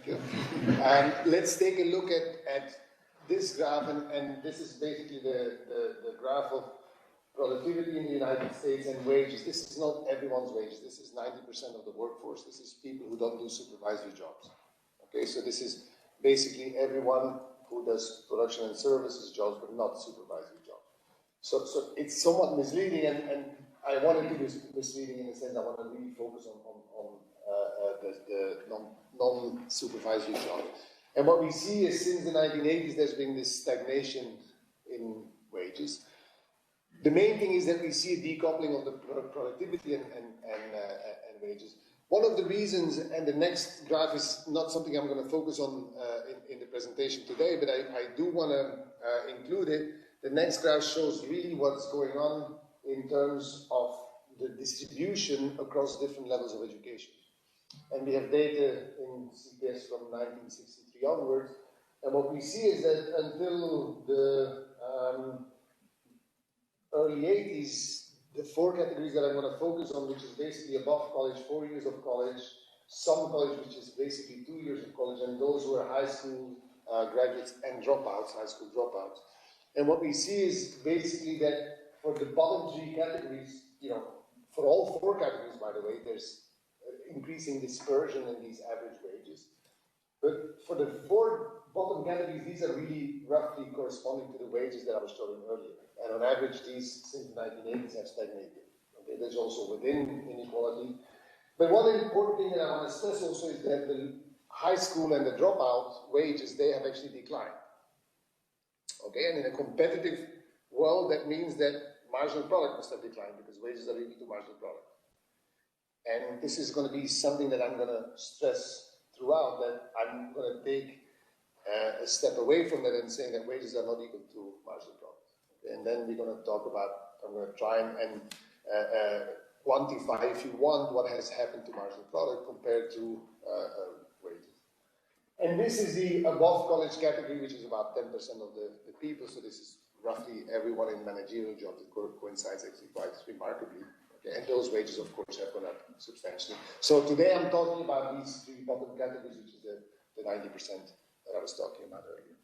you. And let's take a look at this graph, and this is basically the graph of productivity in the United States and wages. This is not everyone's wages. This is 90% of the workforce. This is people who don't do supervisory jobs. Okay, so this is basically everyone who does production and services jobs, but not supervisory jobs. So it's somewhat misleading, and I want to be misleading in the sense I want to really focus on the non-supervisory jobs. And what we see is since the 1980s, there's been this stagnation in wages. The main thing is that we see a decoupling of the productivity and wages. One of the reasons, and the next graph is not something I'm going to focus on in the presentation today, but I do want to include it. The next graph shows really what's going on in terms of the distribution across different levels of education. And we have data in CPS from 1963 onwards, and what we see is that until the early 80s, the four categories that I'm going to focus on, which is basically above college, 4 years of college, some college, which is basically 2 years of college, and those who are high school graduates and dropouts, high school dropouts. And what we see is basically that for the bottom three categories, you know, for all four categories, by the way, there's increasing dispersion in these average wages. But for the four bottom categories, these are really roughly corresponding to the wages that I was showing earlier. And on average, these since the 1980s have stagnated. Okay, there's also within inequality. But one important thing that I want to stress also is that the high school and the dropout wages, they have actually declined. Okay, and in a competitive world, that means that marginal product must have declined because wages are equal to marginal product. And this is going to be something that I'm going to stress throughout, that I'm going to take a step away from that and saying that wages are not equal to marginal product. Okay? And then we're going to talk about, I'm going to try and quantify, if you want, what has happened to marginal product compared to wages. And this is the above college category, which is about 10% of the people, so this is roughly everyone in managerial jobs. It coincides actually quite remarkably. Okay? And those wages, of course, have gone up substantially. So today I'm talking about these three bottom categories, which is the 90% that I was talking about earlier.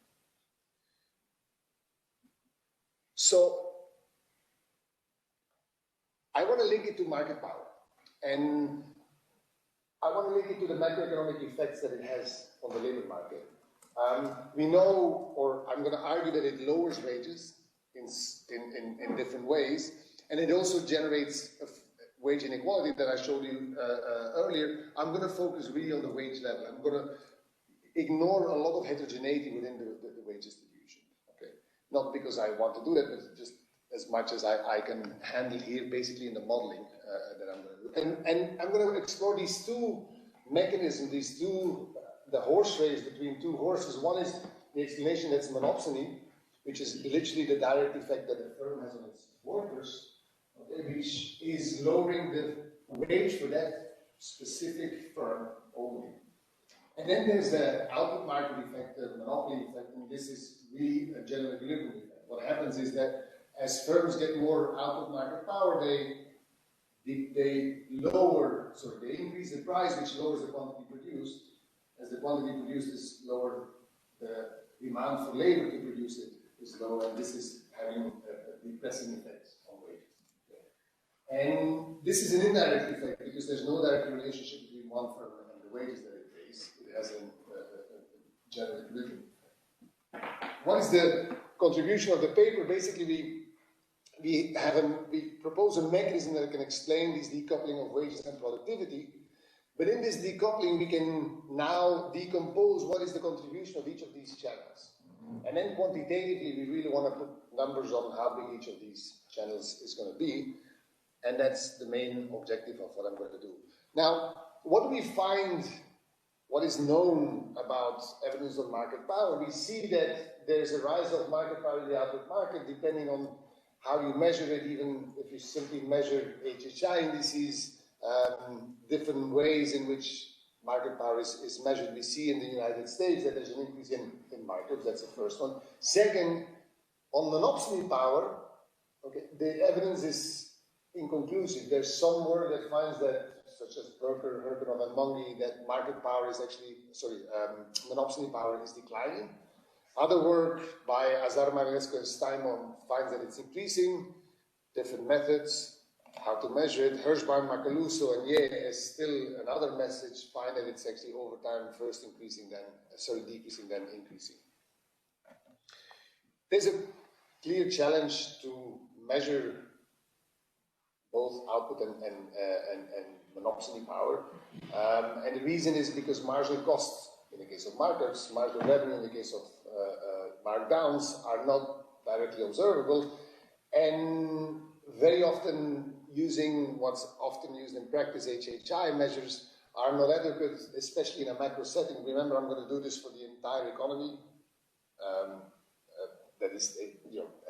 So I want to link it to market power. And I want to link it to the macroeconomic effects that it has on the labor market. We know, or I'm going to argue that it lowers wages in different ways, and it also generates a wage inequality that I showed you earlier. I'm going to focus really on the wage level. I'm going to ignore a lot of heterogeneity within the wage distribution. Okay, not because I want to do that, but just as much as I can handle here, basically in the modeling that I'm going to do. And I'm going to explore these two mechanisms, the horse race between two horses. One is the explanation that's monopsony, which is literally the direct effect that the firm has on its workers, okay, which is lowering the wage for that specific firm only. And then there's the output market effect, the monopoly effect, and this is really a general equilibrium effect. What happens is that as firms get more output market power, they increase the price, which lowers the quantity produced. As the quantity produced is lower, the demand for labor to produce it is lower, and this is having a depressing effect on wages. Okay. And this is an indirect effect because there's no direct relationship between one firm and the wages that it pays. It has a general equilibrium effect. What is the contribution of the paper? Basically, we propose a mechanism that can explain this decoupling of wages and productivity. But in this decoupling, we can now decompose what is the contribution of each of these channels. And then quantitatively, we really want to put numbers on how big each of these channels is going to be. And that's the main objective of what I'm going to do. Now, what do we find, what is known about evidence of market power? We see that there's a rise of market power in the output market depending on how you measure it. Even if you simply measure HHI indices, different ways in which market power is measured. We see in the United States that there's an increase in markups. That's the first one. Second, on monopsony power, okay, the evidence is inconclusive. There's some work that finds that such as Berker, Herkenhoff, and Monge, that market power is actually, monopsony power is declining. Other work by Azar, Marinescu, and Steinman finds that it's increasing. Different methods, how to measure it. Hirschbaum, Macaluso, and Ye, as still another message, find that it's actually over time first decreasing, then increasing. There's a clear challenge to measure both output and monopsony power. And the reason is because marginal costs, in the case of markups, marginal revenue in the case of markdowns, are not directly observable. And very often using what's often used in practice, HHI measures, are not adequate, especially in a macro setting. Remember, I'm going to do this for the entire economy. That is,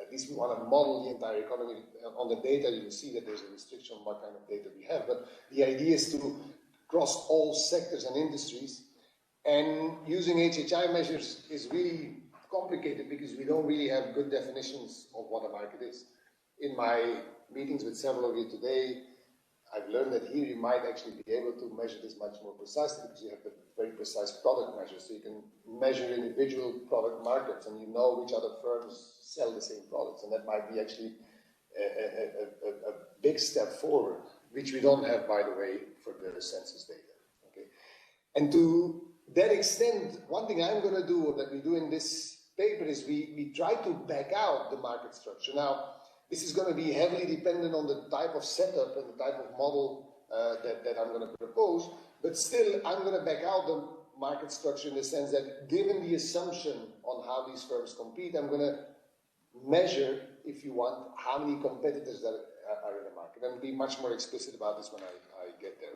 at least we want to model the entire economy. On the data, you will see that there's a restriction on what kind of data we have. But the idea is to cross all sectors and industries. And using HHI measures is really complicated because we don't really have good definitions of what a market is. In my meetings with several of you today, I've learned that here you might actually be able to measure this much more precisely because you have the very precise product measures. So you can measure individual product markets and you know which other firms sell the same products. And that might be actually a big step forward, which we don't have, by the way, for the census data. Okay? And to that extent, one thing I'm going to do, or that we do in this paper, is we try to back out the market structure. Now, this is going to be heavily dependent on the type of setup and the type of model that I'm going to propose, but still I'm going to back out the market structure in the sense that given the assumption on how these firms compete, I'm going to measure, if you want, how many competitors that are in the market. And I'll be much more explicit about this when I get there.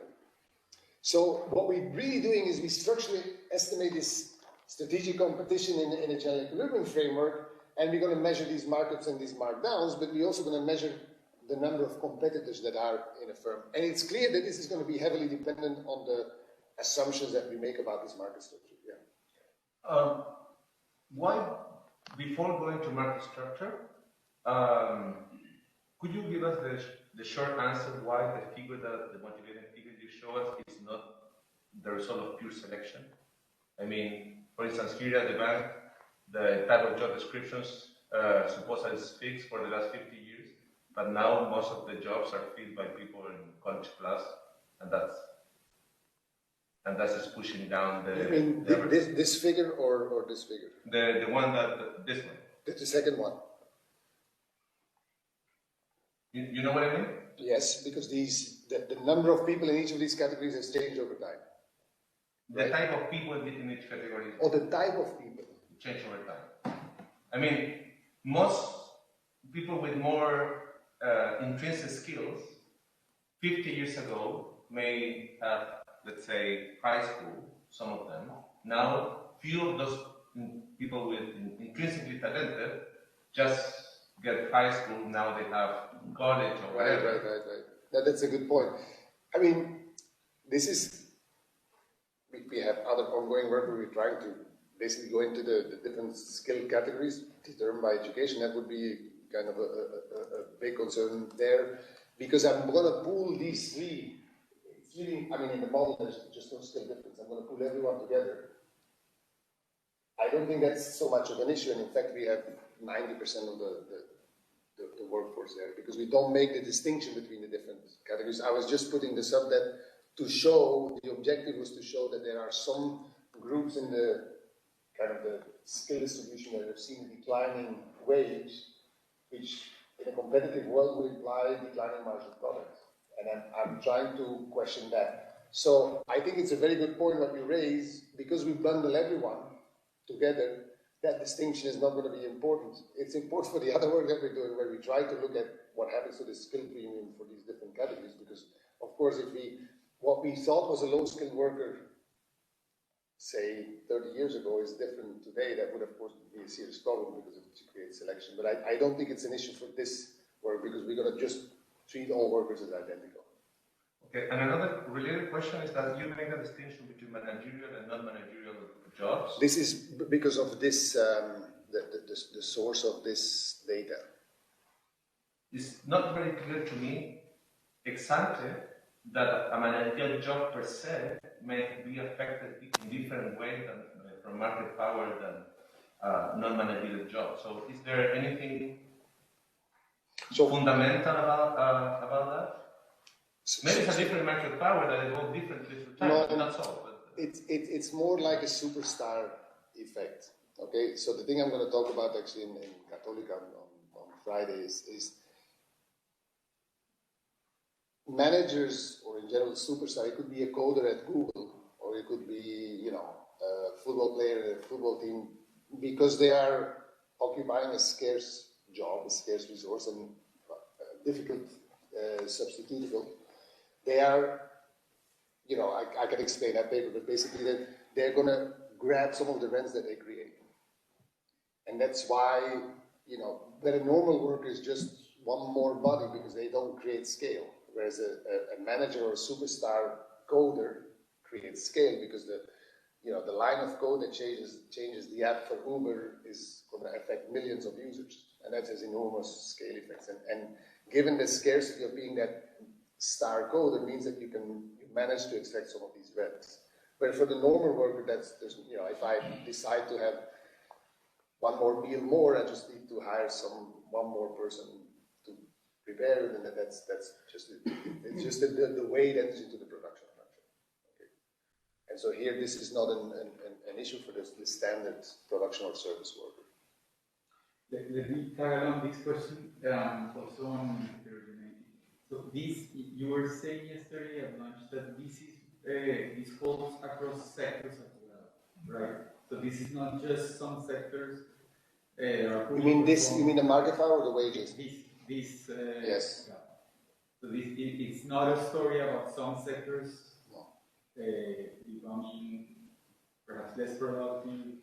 So what we're really doing is we structurally estimate this strategic competition in a general equilibrium framework, and we're going to measure these markups and these markdowns, but we're also going to measure the number of competitors that are in a firm. And it's clear that this is going to be heavily dependent on the assumptions that we make about this market structure. Yeah. Why, before going to market structure, could you give us the short answer why the figure, the motivating figure you show us is not the result of pure selection? I mean, for instance, here at the bank, the type of job descriptions supposedly is fixed for the last 50 years, but now most of the jobs are filled by people in college plus, and that's just pushing down the. You mean this figure or this figure? The one that this one. The second one. You know what I mean? Yes, because the number of people in each of these categories has changed over time. The type of people in each category. Or the type of people. Change over time. I mean, most people with more intrinsic skills 50 years ago may have, let's say, high school, some of them. Now, few of those people with intrinsically talented just get high school, now they have college or whatever. Right. That's a good point. I mean, this is, we have other ongoing work where we're trying to basically go into the different skill categories determined by education. That would be kind of a big concern there, because I'm going to pool these three. It's really, I mean, in the model there's just no skill difference. I'm going to pool everyone together. I don't think that's so much of an issue, and in fact we have 90% of the workforce there, because we don't make the distinction between the different categories. I was just putting this up that to show, the objective was to show that there are some groups in the kind of the skill distribution that have seen declining wage, which in a competitive world would imply declining marginal products. And I'm trying to question that. So I think it's a very good point what you raise, because we bundle everyone together, that distinction is not going to be important. It's important for the other work that we're doing, where we try to look at what happens to the skill premium for these different categories, because of course what we thought was a low-skilled worker, say 30 years ago, is different today. That would of course be a serious problem because it creates selection. But I don't think it's an issue for this work, because we're going to just treat all workers as identical. Okay, and another related question is that you make a distinction between managerial and non-managerial jobs. This is because of this, the source of this data. It's not very clear to me ex ante that a managerial job per se may be affected in different ways than, from market power than non-managerial jobs. So is there anything fundamental about that? Maybe it's a different market power that evolves differently through time, that's all. But, it's more like a superstar effect. Okay, so the thing I'm going to talk about actually in Católica on Friday is managers, or in general superstar. It could be a coder at Google, or it could be, you know, a football player at a football team, because they are occupying a scarce job, a scarce resource, and difficult substitutable. They are, you know, I can explain that paper, but basically they're going to grab some of the rents that they create. And that's why, you know, but a normal worker is just one more body because they don't create scale. Whereas a manager or a superstar coder creates scale because the line of code that changes the app for Uber is going to affect millions of users. And that has enormous scale effects. And given the scarcity of being that star coder means that you manage to extract some of these rents. But for the normal worker, if I decide to have one more meal more, I just need to hire one more person to prepare it, and that's just it. It's just the way that is into the production function. Okay. And so here, this is not an issue for the standard production or service worker. Let me tag along this question also on heterogeneity. So you were saying yesterday at lunch that this holds across sectors as well, right? So this is not just some sectors. You mean this? You mean the market power or the wages? Yes. Yeah. So it's not a story about some sectors becoming perhaps less productive.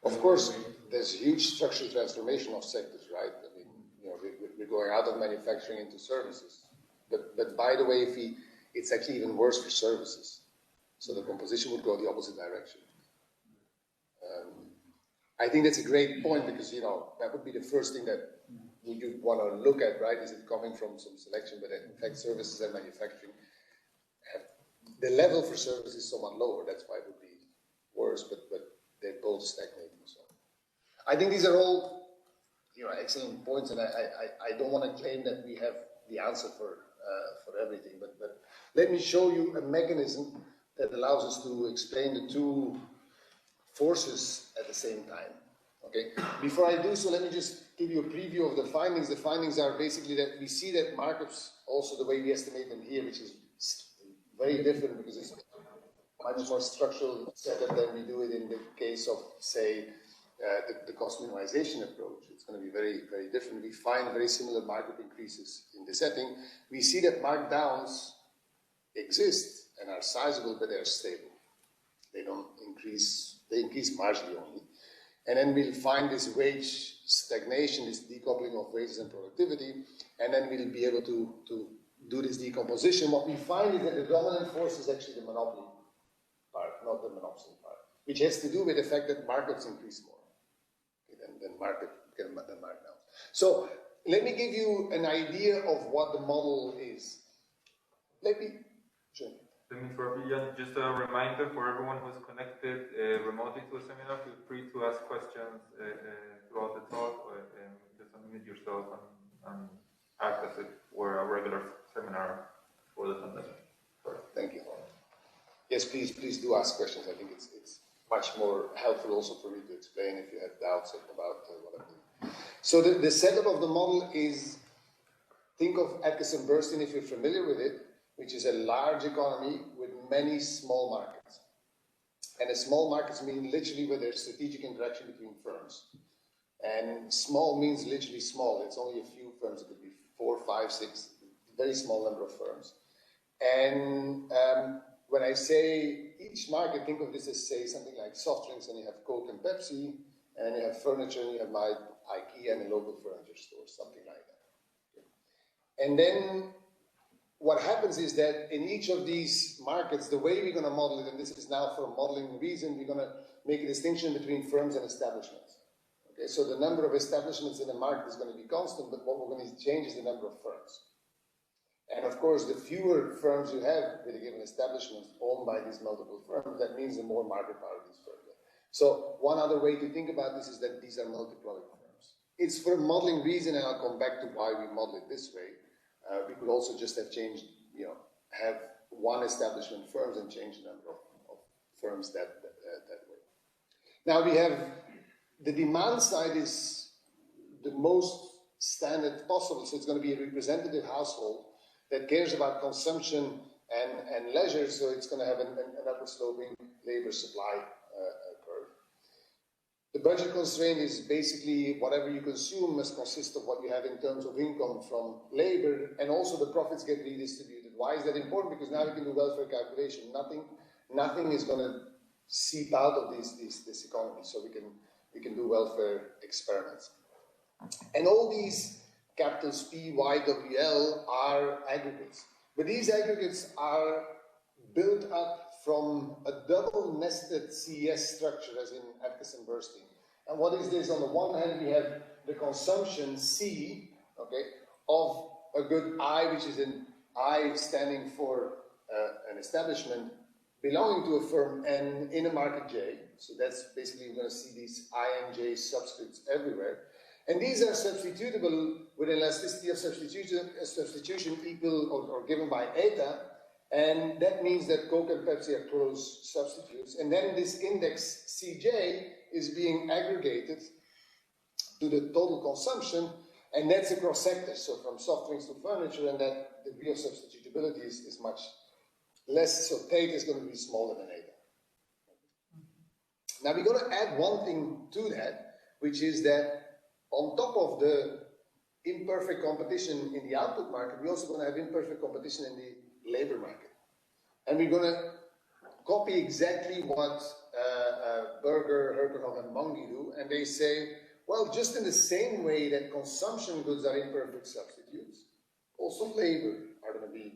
Of course, there's huge structural transformation of sectors, right? I mean, you know, we're going out of manufacturing into services. But by the way, it's actually even worse for services. So the composition would go the opposite direction. I think that's a great point because, you know, that would be the first thing that you want to look at, right? Is it coming from some selection? But in fact, services and manufacturing, the level for services is somewhat lower. That's why it would be worse, but they're both stagnating. So I think these are all, you know, excellent points, and I don't want to claim that we have the answer for everything, but let me show you a mechanism that allows us to explain the two forces at the same time. Okay. Before I do so, let me just give you a preview of the findings. The findings are basically that we see that markups, also the way we estimate them here, which is very different because it's much more structural setup than we do it in the case of, say, the cost minimization approach. It's going to be very, very different. We find very similar markup increases in the setting. We see that markdowns exist and are sizable, but they're stable. They don't increase, they increase marginally only. And then we'll find this wage stagnation, this decoupling of wages and productivity, and then we'll be able to do this decomposition. What we find is that the dominant force is actually the monopoly part, not the monopsony part, which has to do with the fact that markups increase more than markdown. So let me give you an idea of what the model is. Let me interrupt you. Just a reminder for everyone who's connected remotely to the seminar, feel free to ask questions throughout the talk, and just unmute yourself and act as if we're a regular seminar for the pandemic. Thank you. Yes, please do ask questions. I think it's much more helpful also for me to explain if you have doubts about what I'm doing. So the setup of the model is, think of Atkinson-Bernstein if you're familiar with it, which is a large economy with many small markets. And the small markets mean literally where there's strategic interaction between firms. And small means literally small. It's only a few firms. It could be 4, 5, 6, very small number of firms. And when I say each market, think of this as, say, something like soft drinks, and you have Coke and Pepsi, and then you have furniture, and you have my IKEA and a local furniture store, something like that. Okay. And then what happens is that in each of these markets, the way we're going to model it, and this is now for a modeling reason, we're going to make a distinction between firms and establishments. Okay, so the number of establishments in a market is going to be constant, but what we're going to change is the number of firms. And of course, the fewer firms you have with a given establishment owned by these multiple firms, that means the more market power these firms have. So one other way to think about this is that these are multi-product firms. It's for a modeling reason, and I'll come back to why we model it this way. We could also just have changed, have one establishment firms and change the number of firms that way. Now we have the demand side is the most standard possible, so it's going to be a representative household that cares about consumption and leisure, so it's going to have an upward sloping labor supply curve. The budget constraint is basically whatever you consume must consist of what you have in terms of income from labor, and also the profits get redistributed. Why is that important? Because now we can do welfare calculation. Nothing is going to seep out of this economy, so we can do welfare experiments. And all these capitals P, Y, W, L are aggregates. But these aggregates are built up from a double-nested CES structure, as in Atkins and Bernstein. And what is this? On the one hand, we have the consumption C, okay, of a good I, which is an I standing for an establishment belonging to a firm and in a market J. So that's basically, you're going to see these I and J subscripts everywhere. And these are substitutable with elasticity of substitution equal or given by eta, and that means that Coke and Pepsi are close substitutes. And then this index Cj is being aggregated to the total consumption, and that's across sectors, so from soft drinks to furniture, and that degree of substitutability is much less, so theta is going to be smaller than eta. Now we're going to add one thing to that, which is that on top of the imperfect competition in the output market, we're also going to have imperfect competition in the labor market. And we're going to copy exactly what Berger, Eeckhout, and Bunge do, and they say, well, just in the same way that consumption goods are imperfect substitutes, also labor are going to be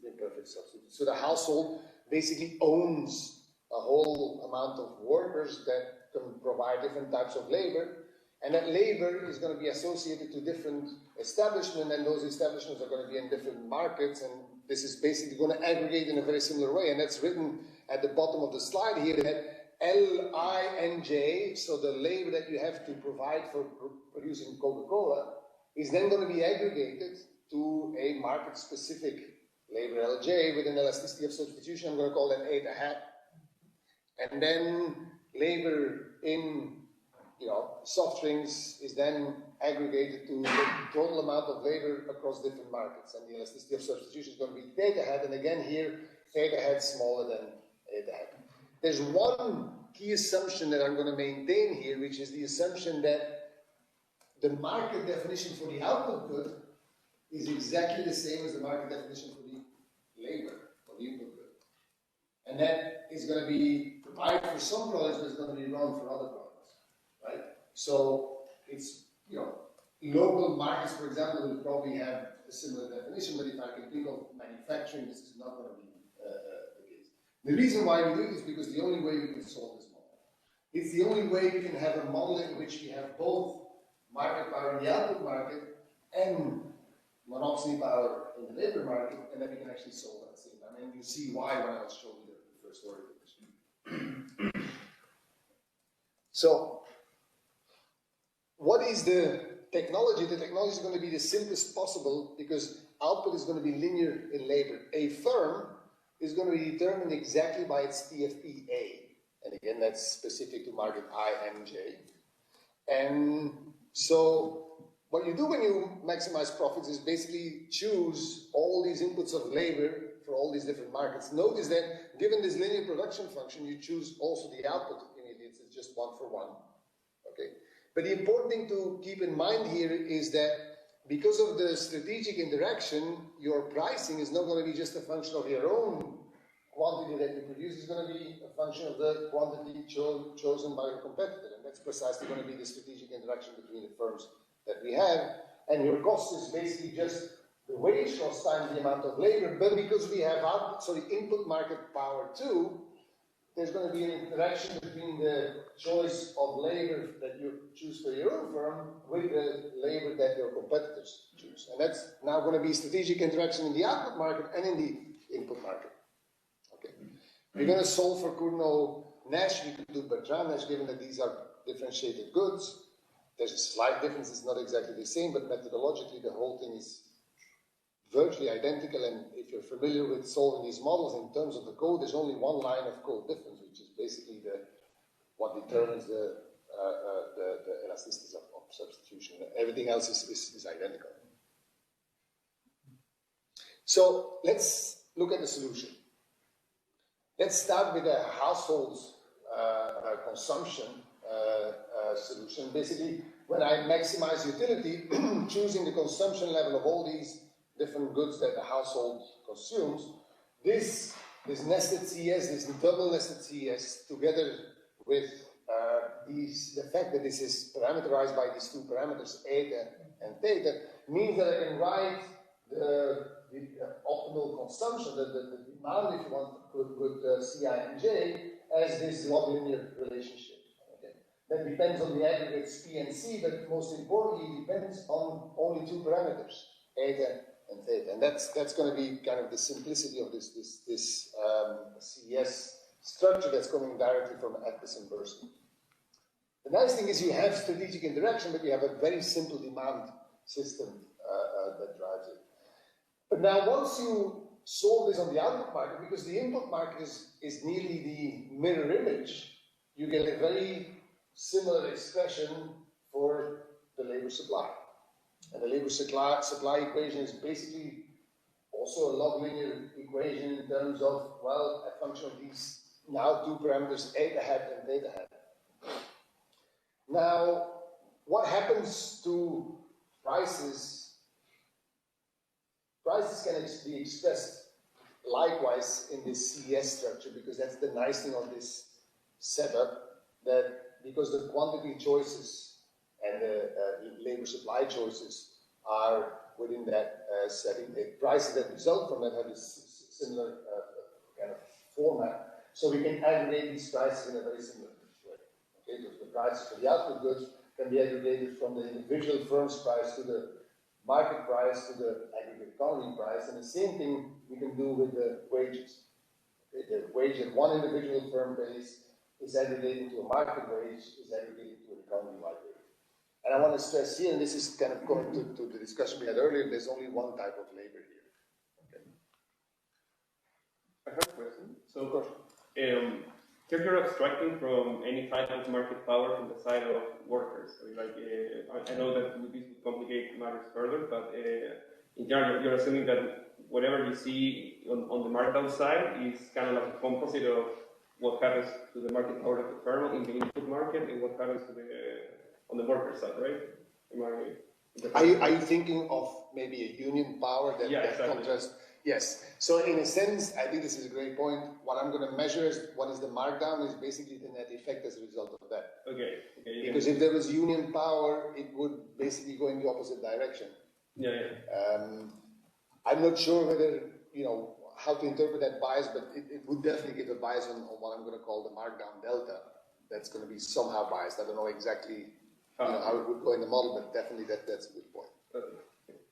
imperfect substitutes. So the household basically owns a whole amount of workers that can provide different types of labor, and that labor is going to be associated to different establishments, and those establishments are going to be in different markets, and this is basically going to aggregate in a very similar way, and that's written at the bottom of the slide here, that L, I, and J, so the labor that you have to provide for producing Coca-Cola, is then going to be aggregated to a market-specific labor Lj with an elasticity of substitution. I'm going to call that eta hat. And then labor in soft drinks is then aggregated to the total amount of labor across different markets. And the elasticity of substitution is going to be theta hat. And again here, theta hat smaller than eta hat. There's one key assumption that I'm going to maintain here, which is the assumption that the market definition for the output good is exactly the same as the market definition for the labor, for the input good. And that is going to be right for some products, but it's going to be wrong for other products, right? So it's, local markets, for example, will probably have a similar definition, but if I can think of manufacturing, this is not going to be the case. The reason why we do this is because the only way we can solve this model. It's the only way we can have a model in which we have both market power in the output market and monopsony power in the labor market, and then we can actually solve that at the same time. And you see why when I'll show you the first order division. So, what is the technology? The technology is going to be the simplest possible because output is going to be linear in labor. A firm is going to be determined exactly by its TFP-A. And again, that's specific to market I and J. And so, what you do when you maximize profits is basically choose all these inputs of labor for all these different markets. Notice that given this linear production function, you choose also the output immediately. It's just one for one. Okay. But the important thing to keep in mind here is that because of the strategic interaction, your pricing is not going to be just a function of your own quantity that you produce. It's going to be a function of the quantity chosen by your competitor. And that's precisely going to be the strategic interaction between the firms that we have. And your cost is basically just the wage cost times the amount of labor. But because we have input market power too, there's going to be an interaction between the choice of labor that you choose for your own firm with the labor that your competitors choose. And that's now going to be strategic interaction in the output market and in the input market. Okay. We're going to solve for Cournot-Nash, we could do Bertrand-Nash, given that these are differentiated goods. There's a slight difference, it's not exactly the same, but methodologically the whole thing is virtually identical, and if you're familiar with solving these models in terms of the code, there's only one line of code difference, which is basically what determines the elasticity of substitution. Everything else is identical. So let's look at the solution. Let's start with a household consumption solution. Basically, when I maximize utility, choosing the consumption level of all these different goods that the household consumes, this nested CS, this double nested CS, together with the fact that this is parameterized by these two parameters, eta and theta, means that I can write the optimal consumption, the demand, if you want, with Ci and J, as this log linear relationship. Okay? That depends on the aggregates P and C, but most importantly, it depends on only two parameters, eta and theta. And that's going to be kind of the simplicity of this CS structure that's coming directly from Atkinson Burston. The nice thing is you have strategic interaction, but you have a very simple demand system that drives it. But now once you solve this on the output market, because the input market is nearly the mirror image, you get a very similar expression for the labor supply. And the labor supply equation is basically also a log linear equation in terms of, well, a function of these now two parameters, eta hat and theta hat. Now, what happens to prices? Prices can be expressed likewise in this CS structure, because that's the nice thing of this setup, that because the quantity choices and the labor supply choices are within that setting, the prices that result from that have a similar kind of format. So we can aggregate these prices in a very similar way. Okay, the prices for the output goods can be aggregated from the individual firm's price to the market price to the aggregate economy price, and the same thing we can do with the wages. Okay, the wage that one individual firm pays is aggregated to a market wage, is aggregated to an economy-wide wage. And I want to stress here, and this is kind of going to the discussion we had earlier, there's only one type of labor here. Okay. I have a question. So, of course, here you're abstracting from any type of market power from the side of workers. So, like, I know that this would complicate matters further, but in general, you're assuming that whatever you see on the markdown side is kind of like a composite of what happens to the market power of the firm in the input market and what happens to on the worker side, right? Are you thinking of maybe a union power that, exactly. contrasts? Yes. So in a sense, I think this is a great point. What I'm going to measure is what is the markdown is basically the net effect as a result of that. Okay. Because if there was union power, it would basically go in the opposite direction. I'm not sure whether, how to interpret that bias, but it would definitely give a bias on what I'm going to call the markdown delta. That's going to be somehow biased. I don't know exactly how it would go in the model, but definitely that's a good point. Okay.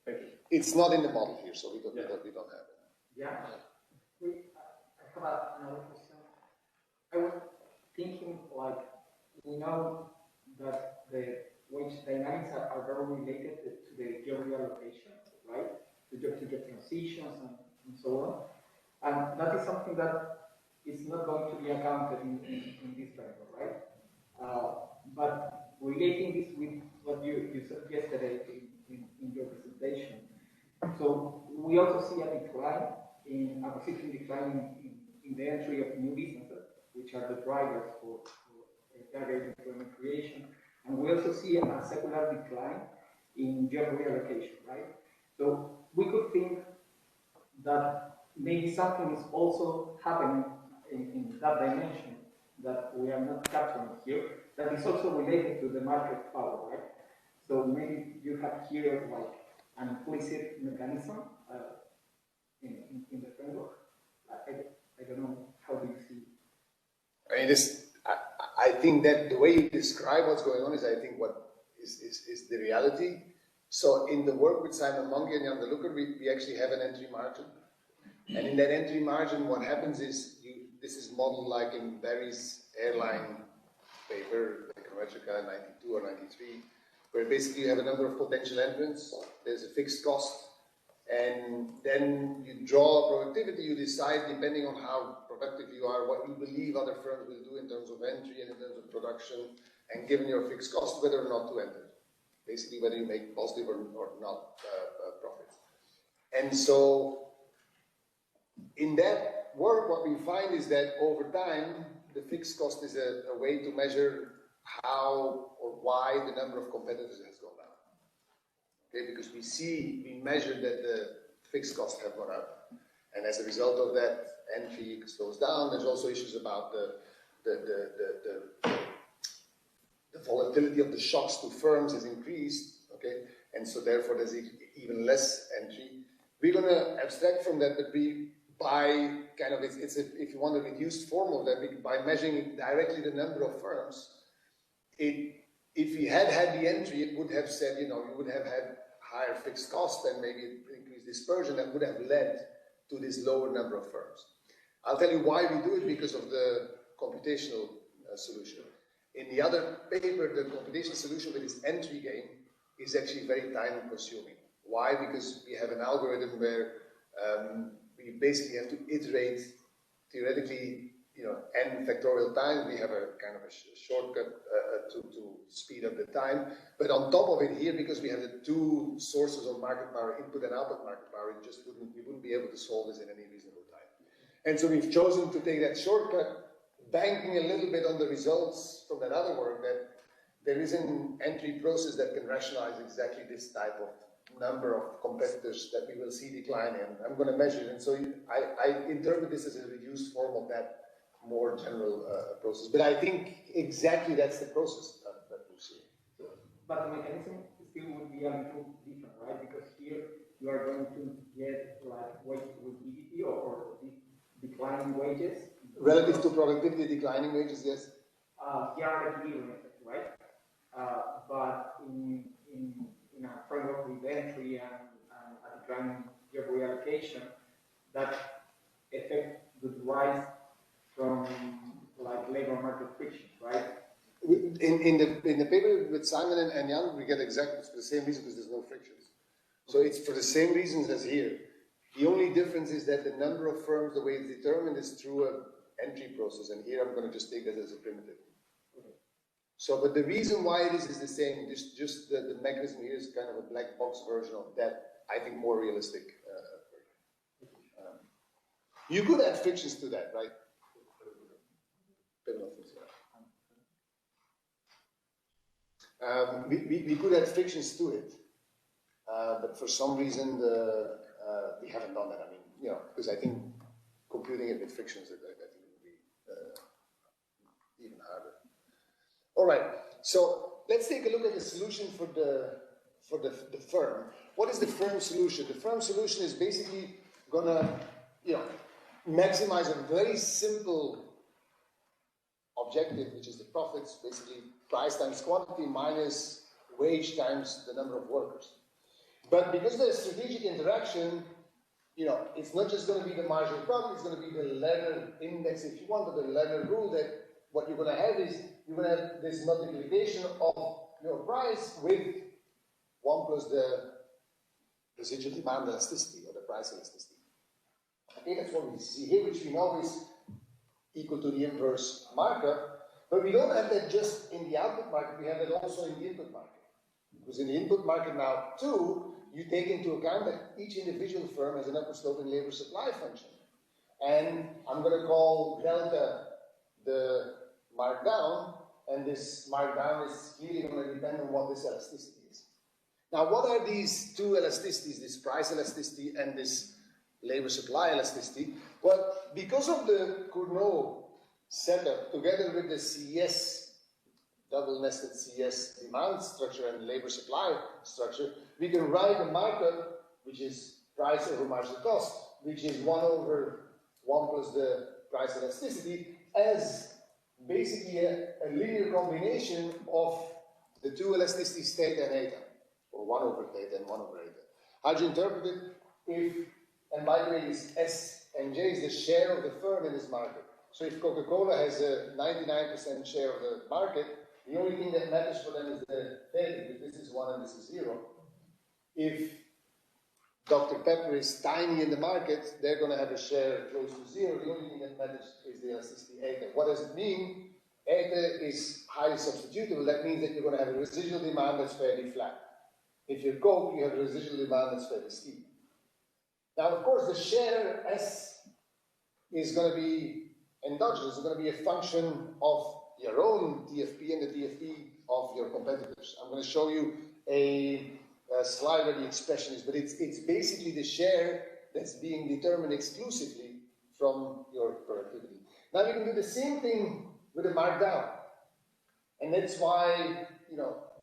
Thank you. It's not in the model here, so we don't have it. Yeah. I have another question. I was thinking, like, we know that the wage dynamics are very related to the job reallocation, right? To job transitions and so on. And that is something that is not going to be accounted in this variable, right? But relating this with what you said yesterday in your presentation, so we also see a decline, a persistent decline in the entry of new businesses, which are the drivers for target employment creation, and we also see a secular decline in job reallocation, right? So we could think that maybe something is also happening in that dimension that we are not capturing here, that is also related to the market power, right? So maybe you have here like an implicit mechanism in the framework. I don't know, how do you see mean, I think that the way you describe what's going on is, I think, what is the reality. So in the work with Simon Mungy and Jan de Lukker, we actually have an entry margin. And in that entry margin, what happens is, this is modeled like in Barry's airline paper, like Electrica 92 or 93, where basically you have a number of potential entrants, there's a fixed cost, and then you draw productivity, you decide, depending on how productive you are, what you believe other firms will do in terms of entry and in terms of production, and given your fixed cost, whether or not to enter. Basically, whether you make positive or not profits. And so, in that work, what we find is that over time, the fixed cost is a way to measure how or why the number of competitors has gone down. Okay, because we measure that the fixed costs have gone up, and as a result of that, entry slows down. There's also issues about the volatility of the shocks to firms has increased. Okay, and so therefore there's even less entry. We're going to abstract from that, but by kind of, if you want a reduced form of that, by measuring directly the number of firms, if we had the entry, it would have said, you would have had higher fixed cost and maybe increased dispersion that would have led to this lower number of firms. I'll tell you why we do it, because of the computational solution. In the other paper, the computational solution with this entry game is actually very time consuming. Why? Because we have an algorithm where we basically have to iterate theoretically, n factorial times. We have a kind of a shortcut to speed up the time. But on top of it here, because we have the two sources of market power, input and output market power, we wouldn't be able to solve this in any reasonable time. And so we've chosen to take that shortcut, banking a little bit on the results from that other work, that there is an entry process that can rationalize exactly this type of number of competitors that we will see decline in. I'm going to measure it, and so I interpret this as a reduced form of that more general process. But I think exactly that's the process that we're seeing. But the mechanism still would be a little different, right? Because here you are going to get like wage rigidity or declining wages. Relative to productivity, declining wages, yes. Here are the equilibrium effect, right? But in a framework with entry and a declining job reallocation, that effect would rise from like labor market friction, right? In the paper with Simon and Jan, we get exactly for the same reason, because there's no frictions. So it's for the same reasons as here. The only difference is that the number of firms, the way it's determined, is through an entry process, and here I'm going to just take that as a primitive. So, but the reason why it is the same. Just the mechanism here is kind of a black box version of that, I think, more realistic. You could add frictions to that, right? We could add frictions to it, but for some reason we haven't done that. I mean, because I think computing it with frictions, I think it would be even harder. All right, so let's take a look at the solution for the firm. What is the firm solution? The firm solution is basically gonna, maximize a very simple objective, which is the profits, basically price times quantity minus wage times the number of workers. But because there's strategic interaction, it's not just going to be the marginal profit, it's going to be the ladder index, if you want, or the ladder rule, that what you're going to have is, you're going to have this multiplication of your price with 1 plus the residual demand elasticity, or the price elasticity. Okay, that's what we see here, which we know is equal to the inverse markup, but we don't have that just in the output market, we have it also in the input market. Because in the input market now, too, you take into account that each individual firm has an upward sloping labor supply function. And I'm going to call delta the markdown, and this markdown is clearly going to depend on what this elasticity is. Now, what are these two elasticities, this price elasticity and this labor supply elasticity? Well, because of the Cournot setup, together with the CES, double-nested CES demand structure and labor supply structure, we can write a markup, which is price over marginal cost, which is 1 over 1 plus the price elasticity, as basically a linear combination of the two elasticities theta and eta, or 1 over theta and 1 over eta. How do you interpret it? If, and by the way, this S and J is the share of the firm in this market. So if Coca-Cola has a 99% share of the market, the only thing that matters for them is the theta, because this is 1 and this is 0. If Dr. Pepper is tiny in the market, they're going to have a share close to 0. The only thing that matters is the elasticity eta. What does it mean? Eta is highly substitutable. That means that you're going to have a residual demand that's fairly flat. If you're Coke, you have a residual demand that's fairly steep. Now, of course, the share S is going to be endogenous. It's going to be a function of your own DFP and the DFP of your competitors. I'm going to show you a slide where the expression is, but it's basically the share that's being determined exclusively from your productivity. Now, you can do the same thing with a markdown. And that's why,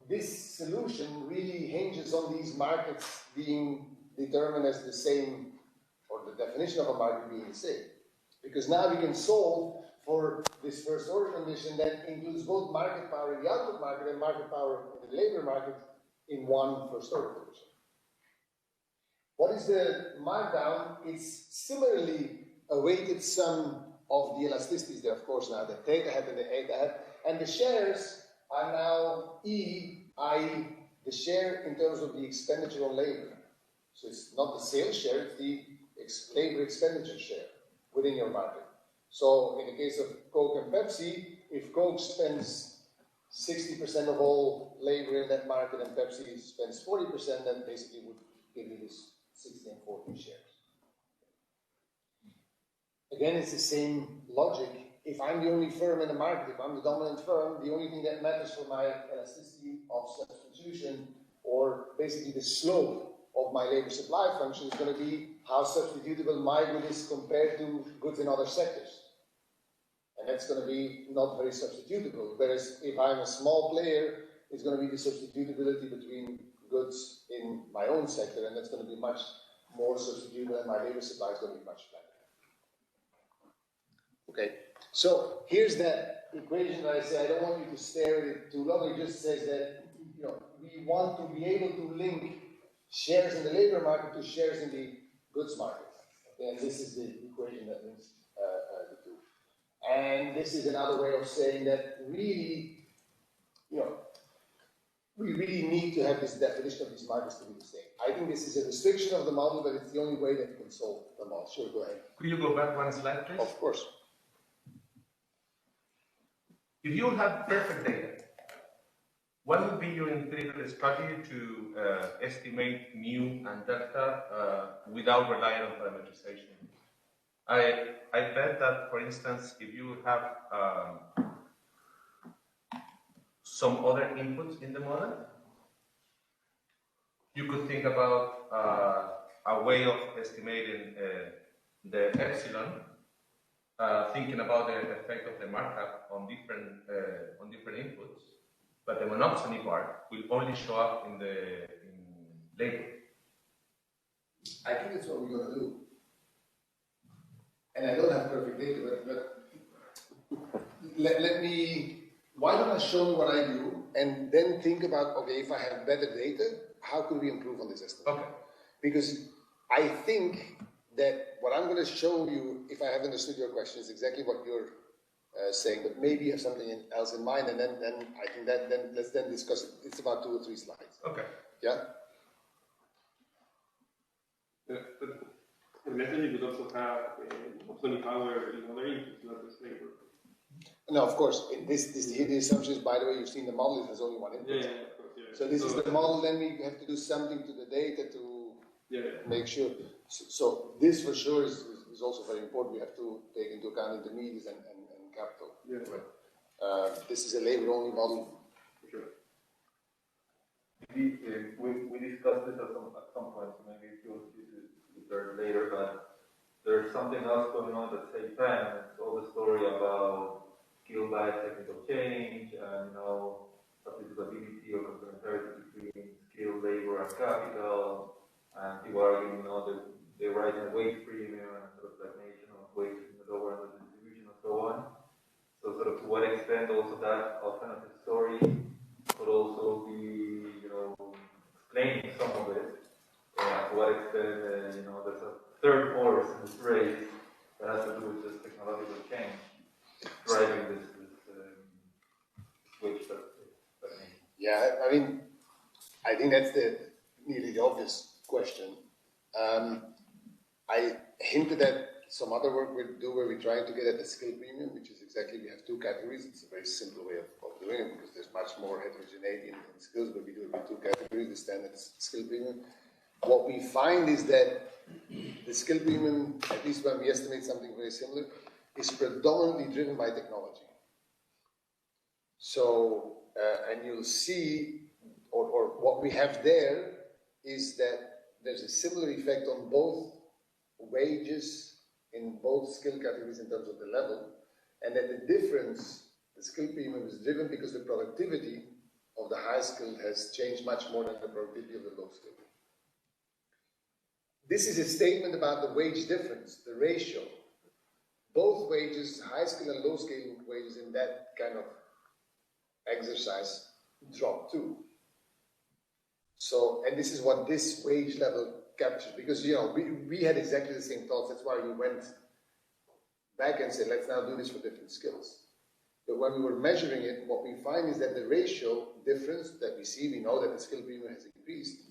this solution really hinges on these markets being determined as the same, or the definition of a market being the same. Because now we can solve for this first order condition that includes both market power in the output market and market power in the labor market in one first order condition. What is the markdown? It's similarly a weighted sum of the elasticities there, of course, now the theta hat and the eta hat, and the shares are now E, i.e. the share in terms of the expenditure on labor. So it's not the sales share, it's the labor expenditure share within your market. So in the case of Coke and Pepsi, if Coke spends 60% of all labor in that market and Pepsi spends 40%, then basically would give you this 60 and 40 shares. Again, it's the same logic. If I'm the only firm in the market, if I'm the dominant firm, the only thing that matters for my elasticity of substitution, or basically the slope of my labor supply function, is going to be how substitutable my good is compared to goods in other sectors. And that's going to be not very substitutable. Whereas if I'm a small player, it's going to be the substitutability between goods in my own sector, and that's going to be much more substitutable, and my labor supply is going to be much flatter. Okay, so here's that equation that I say. I don't want you to stare at it too long. It just says that we want to be able to link shares in the labor market to shares in the goods market. Okay, and this is the equation that links the two. And this is another way of saying that really, we really need to have this definition of these markets to be the same. I think this is a restriction of the model, but it's the only way that we can solve the model. Sure, go ahead. Could you go back one slide, please? Of course. If you have perfect data, what would be your empirical strategy to estimate mu and delta without relying on parametrization? I bet that, for instance, if you have some other inputs in the model, you could think about a way of estimating the epsilon, thinking about the effect of the markup on different inputs, but the monopsony part will only show up in labor. I think that's what we're going to do. And I don't have perfect data, but let me, why don't I show you what I do, and then think about, okay, if I have better data, how could we improve on this estimate? Okay. Because I think that what I'm going to show you, if I have understood your question, is exactly what you're saying, but maybe you have something else in mind, and then I think that let's then discuss it. It's about 2 or 3 slides. Okay. Yeah? But the method would also have monopsony power in other inputs, not just labor. No, of course. The assumption is, by the way, you've seen the model, it has only one input. Yeah, of course, yeah. So this is the model, then we have to do something to the data to make sure. So this for sure is also very important. We have to take into account intermediates and capital. Yeah. This is a labor-only model. For sure. We discussed this at some point, so maybe if you'll return later, but there's something else going on at the same time. It's all the story about skill-based technical change and substitutability or complementarity between skill, labor, and capital. And people arguing, that they're writing a wage premium and sort of stagnation of wages in the lower end of the distribution and so on. So sort of what extent also that alternative story could also be, explaining some of it. To what extent, there's a third force in this race that has to do with just technological change driving this switch that needs. Yeah, I mean, I think that's nearly the obvious question. I hinted at some other work we do where we're trying to get at the skill premium, which is exactly, we have two categories. It's a very simple way of doing it because there's much more heterogeneity in skills, but we do it with two categories, the standard skill premium. What we find is that the skill premium, at least when we estimate something very similar, is predominantly driven by technology. So, and you'll see, or what we have there is that there's a similar effect on both wages in both skill categories in terms of the level, and that the difference, the skill premium is driven because the productivity of the high skill has changed much more than the productivity of the low skill. This is a statement about the wage difference, the ratio. Both wages, high skill and low skill wages in that kind of exercise drop too. So, and this is what this wage level captures, because we had exactly the same thoughts. That's why we went back and said, let's now do this for different skills. But when we were measuring it, what we find is that the ratio difference that we see, we know that the skill premium has increased,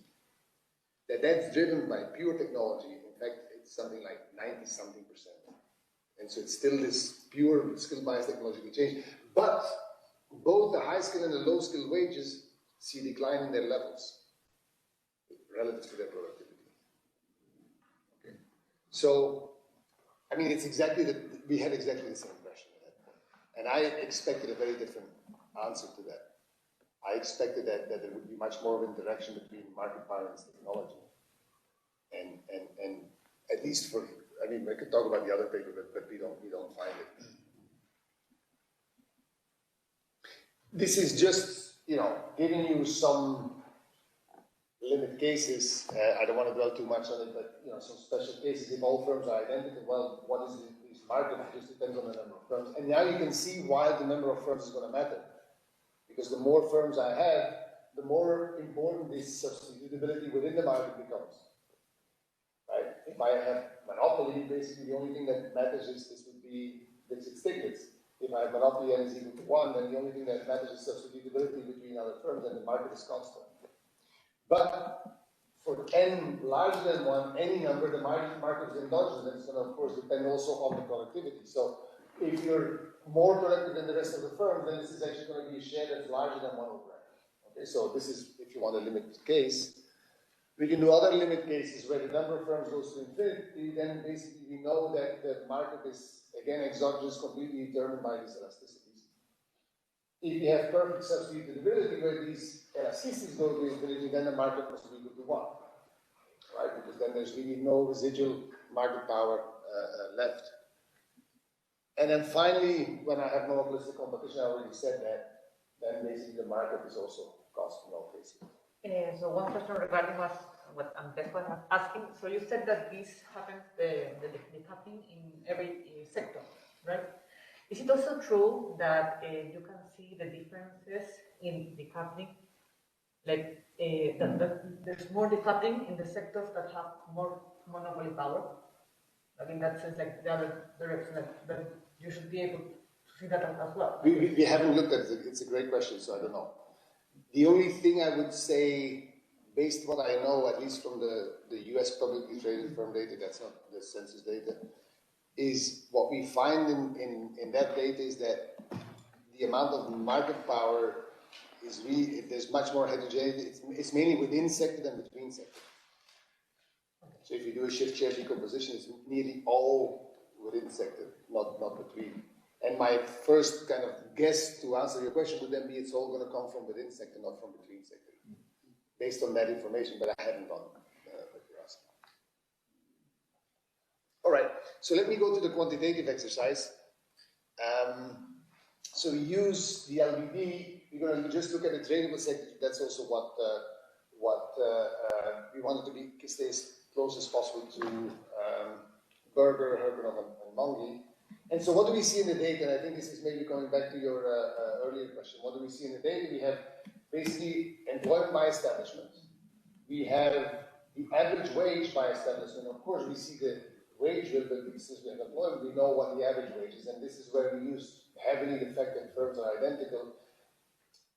that's driven by pure technology. In fact, it's something like 90-something%. And so it's still this pure skill-biased technological change. But both the high skill and the low skill wages see a decline in their levels relative to their productivity. Okay. So, I mean, it's exactly that, we had exactly the same impression at that point. And I expected a very different answer to that. I expected that there would be much more of interaction between market power and technology. And at least for, I mean, we could talk about the other paper, but we don't find it. This is just, giving you some limit cases. I don't want to dwell too much on it, but, some special cases. If all firms are identical, well, what is this market? It just depends on the number of firms. And now you can see why the number of firms is going to matter. Because the more firms I have, the more important this substitutability within the market becomes. Right? If I have monopoly, basically the only thing that matters is this would be Dixit Stiglitz. If I have monopoly n is equal to 1, then the only thing that matters is substitutability between other firms, and the market is constant. But for n larger than 1, any number, the market is endogenous, and it's going to, of course, depend also on the productivity. So if you're more productive than the rest of the firm, then this is actually going to be a share that's larger than 1 over n. Okay, so this is, if you want a limit case. We can do other limit cases where the number of firms goes to infinity, then basically we know that the market is, again, exogenous, completely determined by these elasticities. If you have perfect substitutability where these elasticities go to infinity, then the market must be equal to 1. Right? Because then there's really no residual market power left. And then finally, when I have monopolistic competition, I already said that, then basically the market is also constant in all cases. So one question regarding what Ambeco was asking. So you said that this happens, the decoupling in every sector, right? Is it also true that you can see the differences in decoupling? Like that there's more decoupling in the sectors that have more monopoly power? Like in that sense, like the other direction, that you should be able to see that as well. We haven't looked at it. It's a great question, so I don't know. The only thing I would say, based on what I know, at least from the US publicly traded firm data, that's not the census data, is what we find in that data is that the amount of market power is really, there's much more heterogeneity. It's mainly within sector than between sector. So if you do a shift share decomposition, it's nearly all within sector, not between. And my first kind of guess to answer your question would then be it's all going to come from within sector, not from between sector, based on that information, but I haven't done what you're asking. All right, so let me go to the quantitative exercise. So we use the LBB. We're going to just look at the tradable sector. That's also what we wanted to stay as close as possible to Berger, Herkenhoff, and Mangi. And so what do we see in the data? And I think this is maybe coming back to your earlier question. What do we see in the data? We have basically employment by establishment. We have the average wage by establishment. Of course, we see the wage bill, but since we have employment, we know what the average wage is. And this is where we use heavily the fact that firms are identical.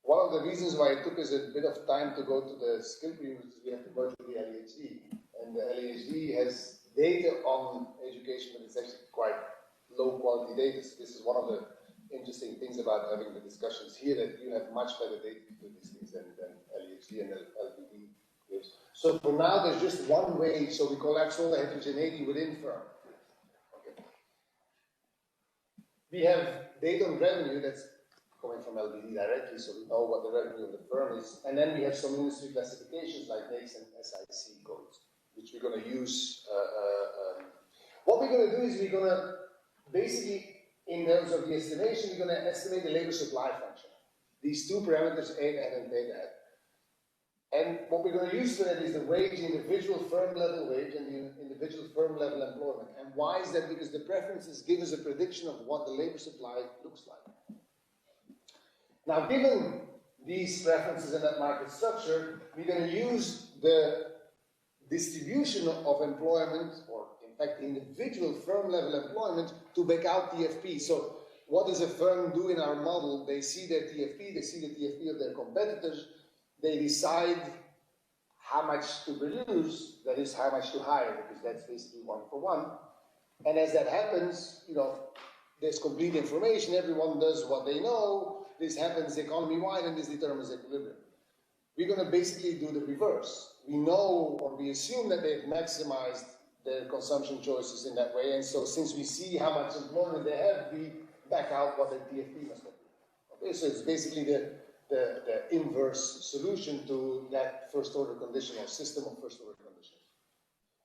One of the reasons why it took us a bit of time to go to the skill premium is we have to merge with the LEHD. And the LEHD has data on education, but it's actually quite low quality data. So this is one of the interesting things about having the discussions here, that you have much better data to do these things than LEHD and LBD gives. So for now, there's just one wage, so we collapse all the heterogeneity within firm. Okay. We have data on revenue that's coming from LBD directly, so we know what the revenue of the firm is. And then we have some industry classifications like NAICS and SIC codes, which we're going to use. What we're going to do is we're going to basically, in terms of the estimation, we're going to estimate the labor supply function. These two parameters, A head and beta head. And what we're going to use for that is the wage, individual firm level wage, and the individual firm level employment. And why is that? Because the preferences give us a prediction of what the labor supply looks like. Now, given these preferences in that market structure, we're going to use the distribution of employment, or in fact, individual firm level employment, to back out TFP. So, what does a firm do in our model? They see their TFP, they see the TFP of their competitors, they decide how much to produce, that is, how much to hire, because that's basically one for one. And as that happens, you know, there's complete information, everyone does what they know, this happens economy-wide, and this determines equilibrium. We're going to basically do the reverse. We know, or we assume, that they've maximized their consumption choices in that way, and so since we see how much employment they have, we back out what their TFP must have been. Okay, so it's basically the inverse solution to that first-order condition, or system of first-order conditions.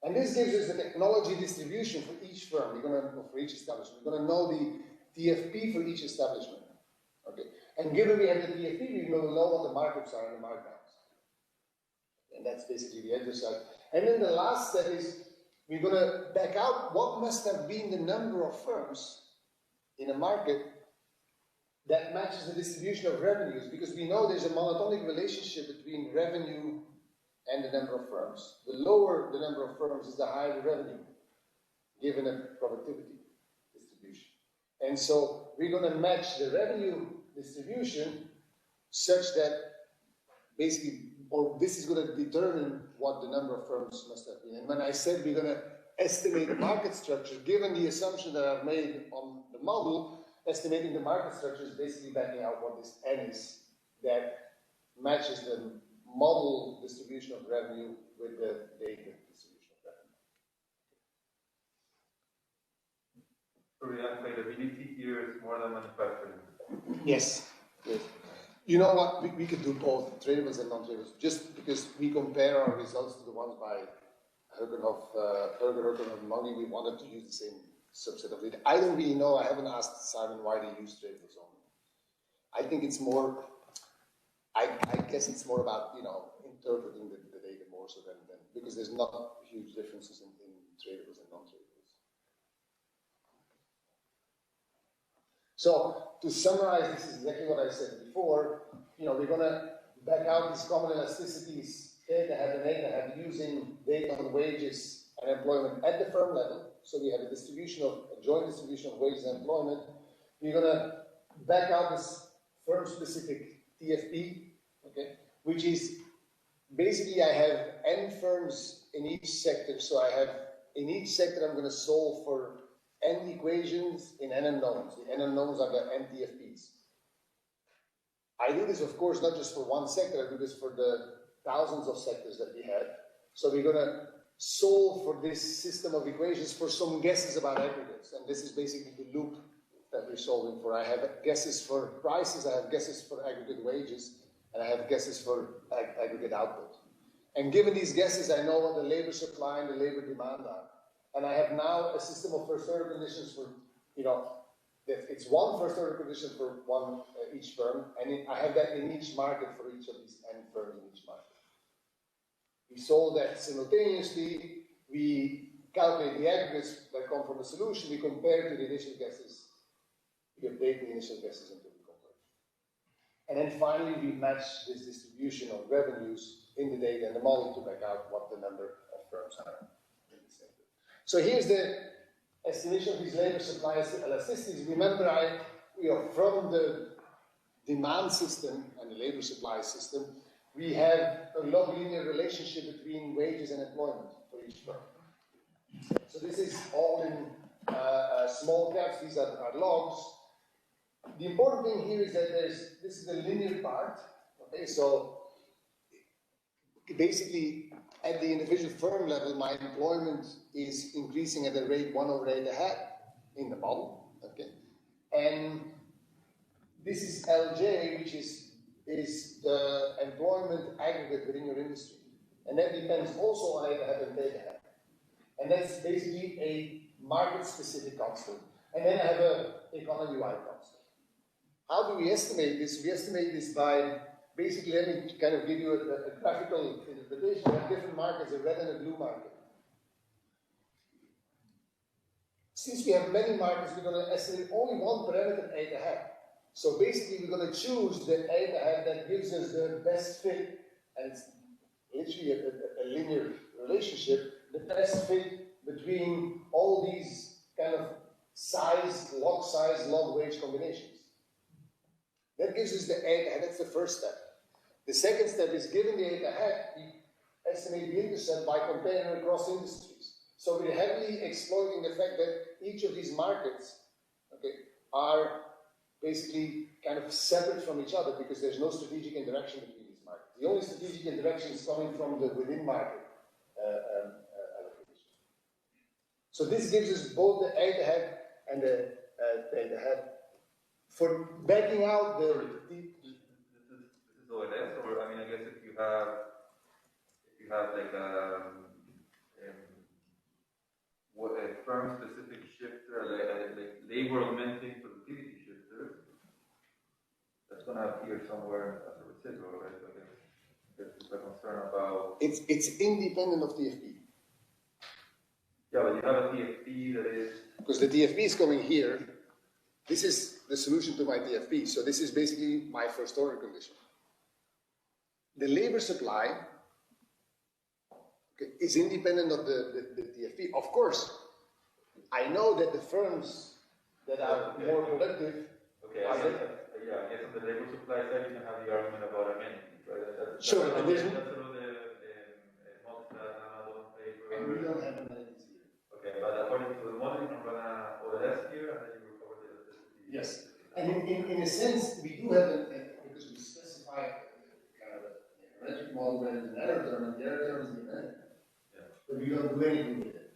And this gives us the technology distribution for each firm. We're going to, for each establishment, we're going to know the TFP for each establishment. Okay, and given we have the TFP, we will know what the markups are and the markdowns. And that's basically the exercise. And then the last step is we're going to back out what must have been the number of firms in a market that matches the distribution of revenues, because we know there's a monotonic relationship between revenue and the number of firms. The lower the number of firms is the higher the revenue, given a productivity distribution. And so we're going to match the revenue distribution such that basically, or this is going to determine what the number of firms must have been. And when I said we're going to estimate the market structure, given the assumption that I've made on the model, estimating the market structure is basically backing out what this N is that matches the model distribution of revenue with the data distribution of revenue. So the unavailability here is more than manufacturing. Yes. Yes. You know what? We could do both, tradables and non-tradables, just because we compare our results to the ones by Berger, and Monge. We wanted to use the same subset of data. I don't really know. I haven't asked Simon why they use tradables only. I think it's more. I guess it's more about, you know, interpreting the data more so than because there's not huge differences in tradables and non-tradables. So to summarize, this is exactly what I said before. You know, we're going to back out these common elasticities, data head and data head, using data on wages and employment at the firm level. So we have a distribution of a joint distribution of wages and employment. We're going to back out this firm-specific TFP, okay, which is basically I have n firms in each sector. So I have in each sector I'm going to solve for n equations in n unknowns. The n unknowns are the n TFPs. I do this, of course, not just for one sector. I do this for the thousands of sectors that we have. So we're going to solve for this system of equations for some guesses about aggregates. And this is basically the loop that we're solving for. I have guesses for prices, I have guesses for aggregate wages, and I have guesses for aggregate output. And given these guesses, I know what the labor supply and the labor demand are. And I have now a system of first-order conditions for, you know, it's one first-order condition for one each firm, and I have that in each market for each of these n firms in each market. We solve that simultaneously. We calculate the aggregates that come from the solution, we compare to the initial guesses. We update the initial guesses until we compare. And then finally, we match this distribution of revenues in the data and the model to back out what the number of firms are in the sector. So here's the estimation of these labor supply elasticities. Remember, from the demand system and the labor supply system, we have a log linear relationship between wages and employment for each firm. So this is all in small caps, these are logs. The important thing here is that this is the linear part, okay? So basically, at the individual firm level, my employment is increasing at a rate 1/8 in the model, okay? And this is LJ, which is the employment aggregate within your industry. And that depends also on A/hat and beta-hat. And that's basically a market-specific constant. And then I have an economy-wide constant. How do we estimate this? We estimate this by, basically, let me kind of give you a graphical interpretation. We have different markets, a red and a blue market. Since we have many markets, we're going to estimate only one parameter, A/hat. So basically, we're going to choose the A/hat that gives us the best fit, and it's literally a linear relationship, the best fit between all these kind of log wage combinations. That gives us the A/hat, that's the first step. The second step is, given the A/hat, we estimate the intercept by comparing across industries. So we're heavily exploiting the fact that each of these markets, okay, are basically kind of separate from each other because there's no strategic interaction between these markets. The only strategic interaction is coming from the within market allocation. So this gives us both the A/hat and the beta-hat for backing out the. This is OLS, or I mean, I guess if you have like a firm-specific shifter, like labor augmenting productivity shifter, that's going to appear somewhere as a residual, right? So I guess there's a concern about. It's independent of TFP. Yeah, but you have a TFP that is. Because the TFP is coming here. This is the solution to my TFP. So this is basically my first order condition. The labor supply, okay, is independent of the TFP. Of course, I know that the firms that are more productive. Okay, I guess on the labor supply side, you can have the argument about amenities, right? Sure, and there's. And we don't have amenities here. Okay, but according to the model, you can run a OLS here, and then you recover the elasticity. Yes, and in a sense, we do have because we specify kind of an arithmetic model where the error term and the error term is the amenity. Yeah. But we don't do anything with it.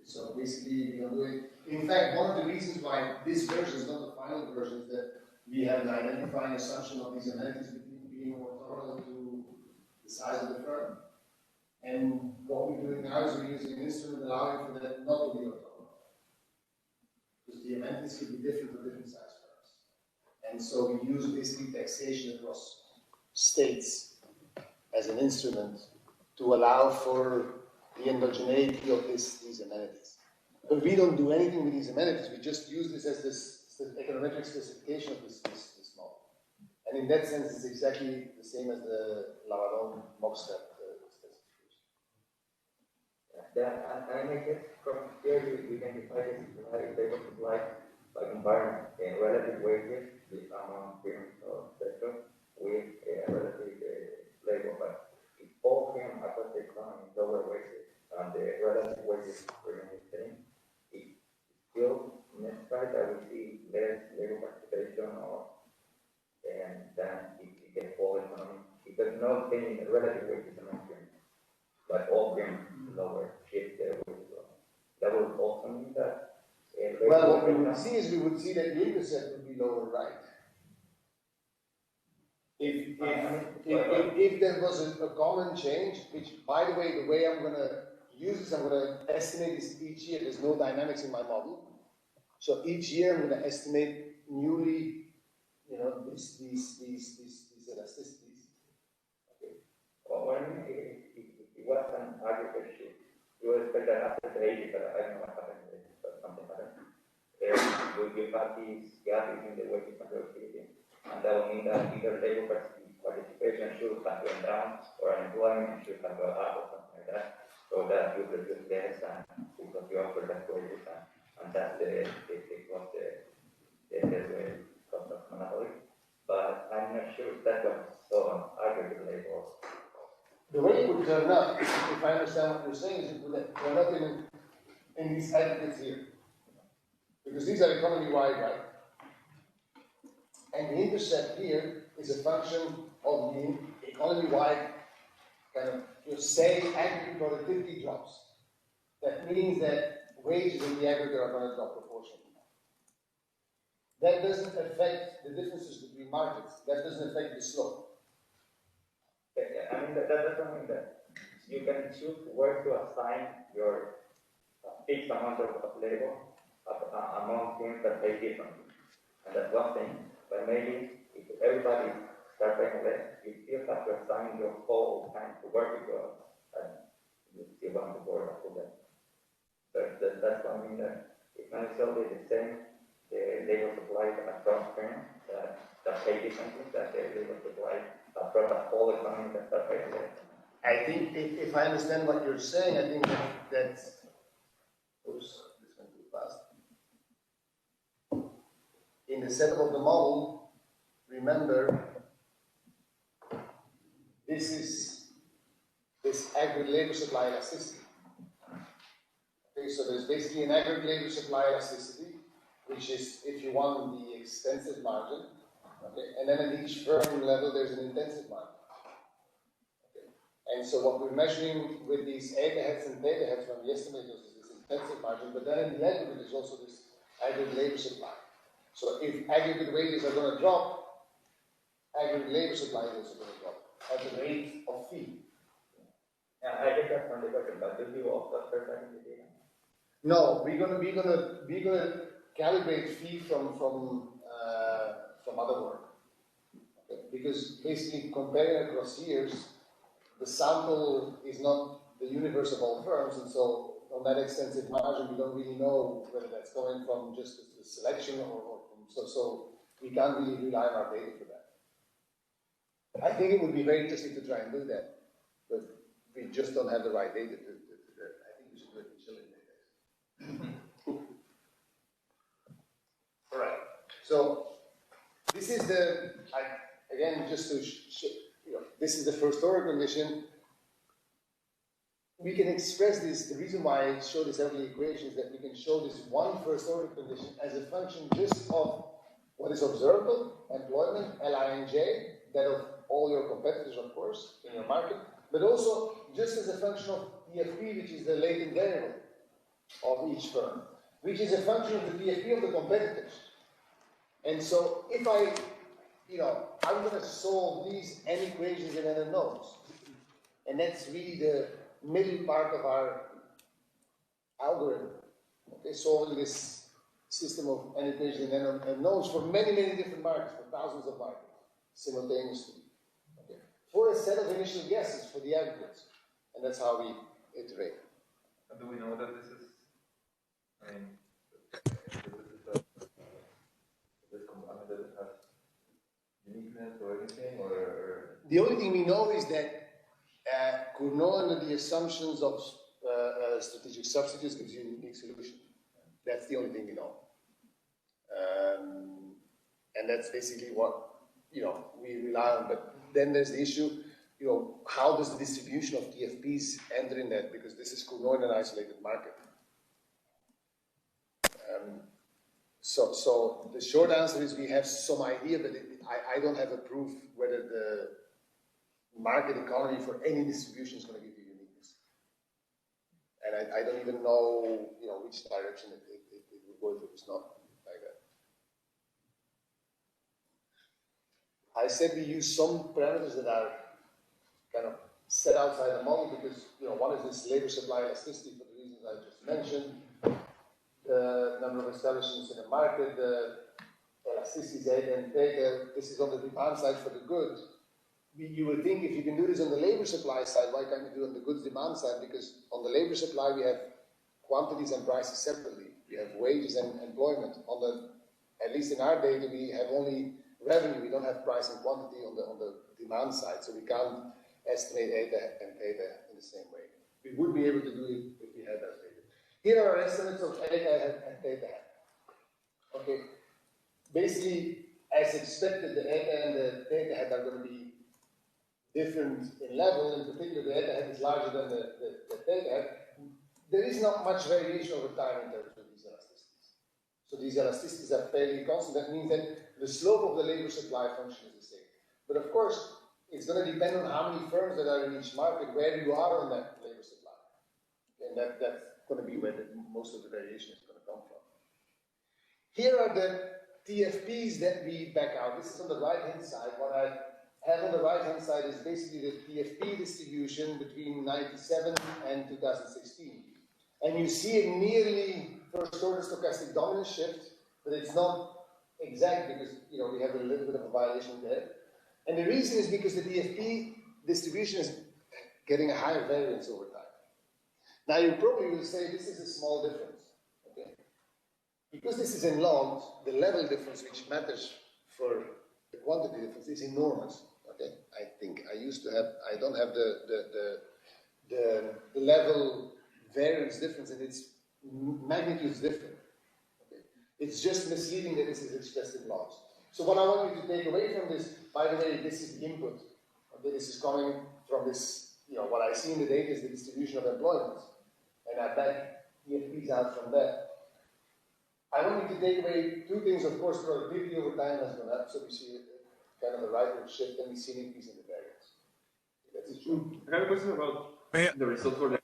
So basically, we don't do it. In fact, one of the reasons why this version is not the final version is that we have an identifying assumption of these amenities being orthogonal to the size of the firm. And what we're doing now is we're using an instrument allowing for that not to be orthogonal. Because the amenities could be different for different size firms. And so we use basically taxation across states as an instrument to allow for the endogeneity of these amenities. But we don't do anything with these amenities, we just use this as this econometric specification of this model. And in that sense, it's exactly the same as the Lavallon Mobstep specification. And I guess from here you identify the labor supply by comparing relative wages among firms or sectors with relative labor. But if all firms across the economy lower wages and the relative wages remain the same, it still necessary that we see less labor participation than if it gets all economy. If there's no change in the relative wages among firms, but all firms lower shift their wages. That would also mean that. Well, what we would see is we would see that the intercept would be lower, right? If there was a common change, which, by the way I'm going to use this, I'm going to estimate this each year. There's no dynamics in my model. So each year I'm going to estimate newly, these elasticities. Okay. Well, when it was an aggregate shift, you expect that after that either labor participation should have gone down or unemployment should have gone up or something like that, so that you produce less and because you offer less wages and that's the cost of monopoly. But I'm not sure if that was so on aggregate labor. The way it would turn up, if I understand what you're saying, is it would turn up in these aggregates here. Because these are economy-wide, right? And the intercept here is a function of the economy-wide kind of, say aggregate productivity drops. That means that wages in the aggregate are going to drop proportionally. That doesn't affect the differences between markets. That doesn't affect the slope. I mean, that doesn't mean that you can choose where to assign your fixed amount of labor among things that pay differently. And that's one thing. But maybe if everybody starts paying less, you still have to assign your whole time to work because you still want to work for them. But that's one thing that it's not necessarily the same labor supply across firms that pay differently, that the labor supply across the whole economy that start paying less. I think if I understand what you're saying, I think that's. Oops, this went too fast. In the setup of the model, remember, this is this aggregate labor supply elasticity. Okay, so there's basically an aggregate labor supply elasticity, which is, if you want, the extensive margin. Okay, and then at each firm level, there's an intensive margin. Okay. And so what we're measuring with these eta heads and theta heads from the estimators is this intensive margin, but then in the aggregate, there's also this aggregate labor supply. So if aggregate wages are going to drop, aggregate labor supply is also going to drop at the rate of fee. Yeah, I get that from the question, but do you also present the data? No, we're gonna calibrate fee from other work. Okay? Because basically comparing across years, the sample is not the universe of all firms, and so on that extensive margin, we don't really know whether that's coming from just the selection or from, so we can't really rely on our data for that. I think it would be very interesting to try and do that, but we just don't have the right data to do that. I think we should do it in Chile data. All right. So this is again, just to this is the first order condition. We can express this, the reason why I show this Early equation is that we can show this one first order condition as a function just of what is observable, employment, Lij, that of all your competitors, of course, in your market, but also just as a function of TFP, which is the latent variable of each firm, which is a function of the TFP of the competitors. And so if I'm going to solve these n equations in n unknowns, and that's really the middle part of our algorithm, okay, solving this system of n equations in n unknowns for many, many different markets, for thousands of markets, simultaneously, okay, for a set of initial guesses for the aggregates, and that's how we iterate. And do we know that this is, I mean, that it has uniqueness or anything, or? The only thing we know is that Cournot under the assumptions of strategic substitutes gives you a unique solution. That's the only thing we know. And that's basically what, we rely on. But then there's the issue, how does the distribution of TFPs enter in that? Because this is Cournot in an isolated market. So the short answer is we have some idea, but I don't have a proof whether the market economy for any distribution is going to give you uniqueness. And I don't even know, which direction it would go if it was not like that. I said we use some parameters that are kind of set outside the model because, one is this labor supply elasticity for the reasons I just mentioned, the number of establishments in the market, the elasticity data and data. This is on the demand side for the goods. You would think if you can do this on the labor supply side, why can't you do it on the goods demand side? Because on the labor supply, we have quantities and prices separately. We have wages and employment. At least in our data, we have only revenue. We don't don't have price and quantity on the demand side, so we can't estimate eta and theta in the same way. We would be able to do it if we had that data. Here are our estimates of eta and theta. Okay, basically, as expected, the eta and the theta hat are going to be different in level. In particular, the eta hat is larger than the theta hat. There is not much variation over time in terms of these elasticities. So these elasticities are fairly constant. That means that the slope of the labor supply function is the same. But of course, it's going to depend on how many firms that are in each market, where you are on that labor supply. And that's going to be where most of the variation is going to come from. Here are the TFPs that we back out. This is on the right-hand side. What I have on the right-hand side is basically the TFP distribution between 97 and 2016. And you see a nearly first-order stochastic dominance shift, but it's not exact because we have a little bit of a violation there. And the reason is because the TFP distribution is getting a higher variance over time. Now you probably will say this is a small difference. Okay? Because this is in logs, the level difference which matters for the quantity difference is enormous. Okay? I think I used to have, I don't have the level variance difference, and its magnitude is different. Okay? It's just misleading that this is expressed in logs. So what I want you to take away from this, by the way, this is the input. Okay? This is coming from this, what I see in the data is the distribution of employment. And I back TFPs out from that. I want you to take away two things. Of course, productivity over time has gone up, so we see kind of a rightward shift, and we see an increase in the variance. That's true. I have a question about the results for the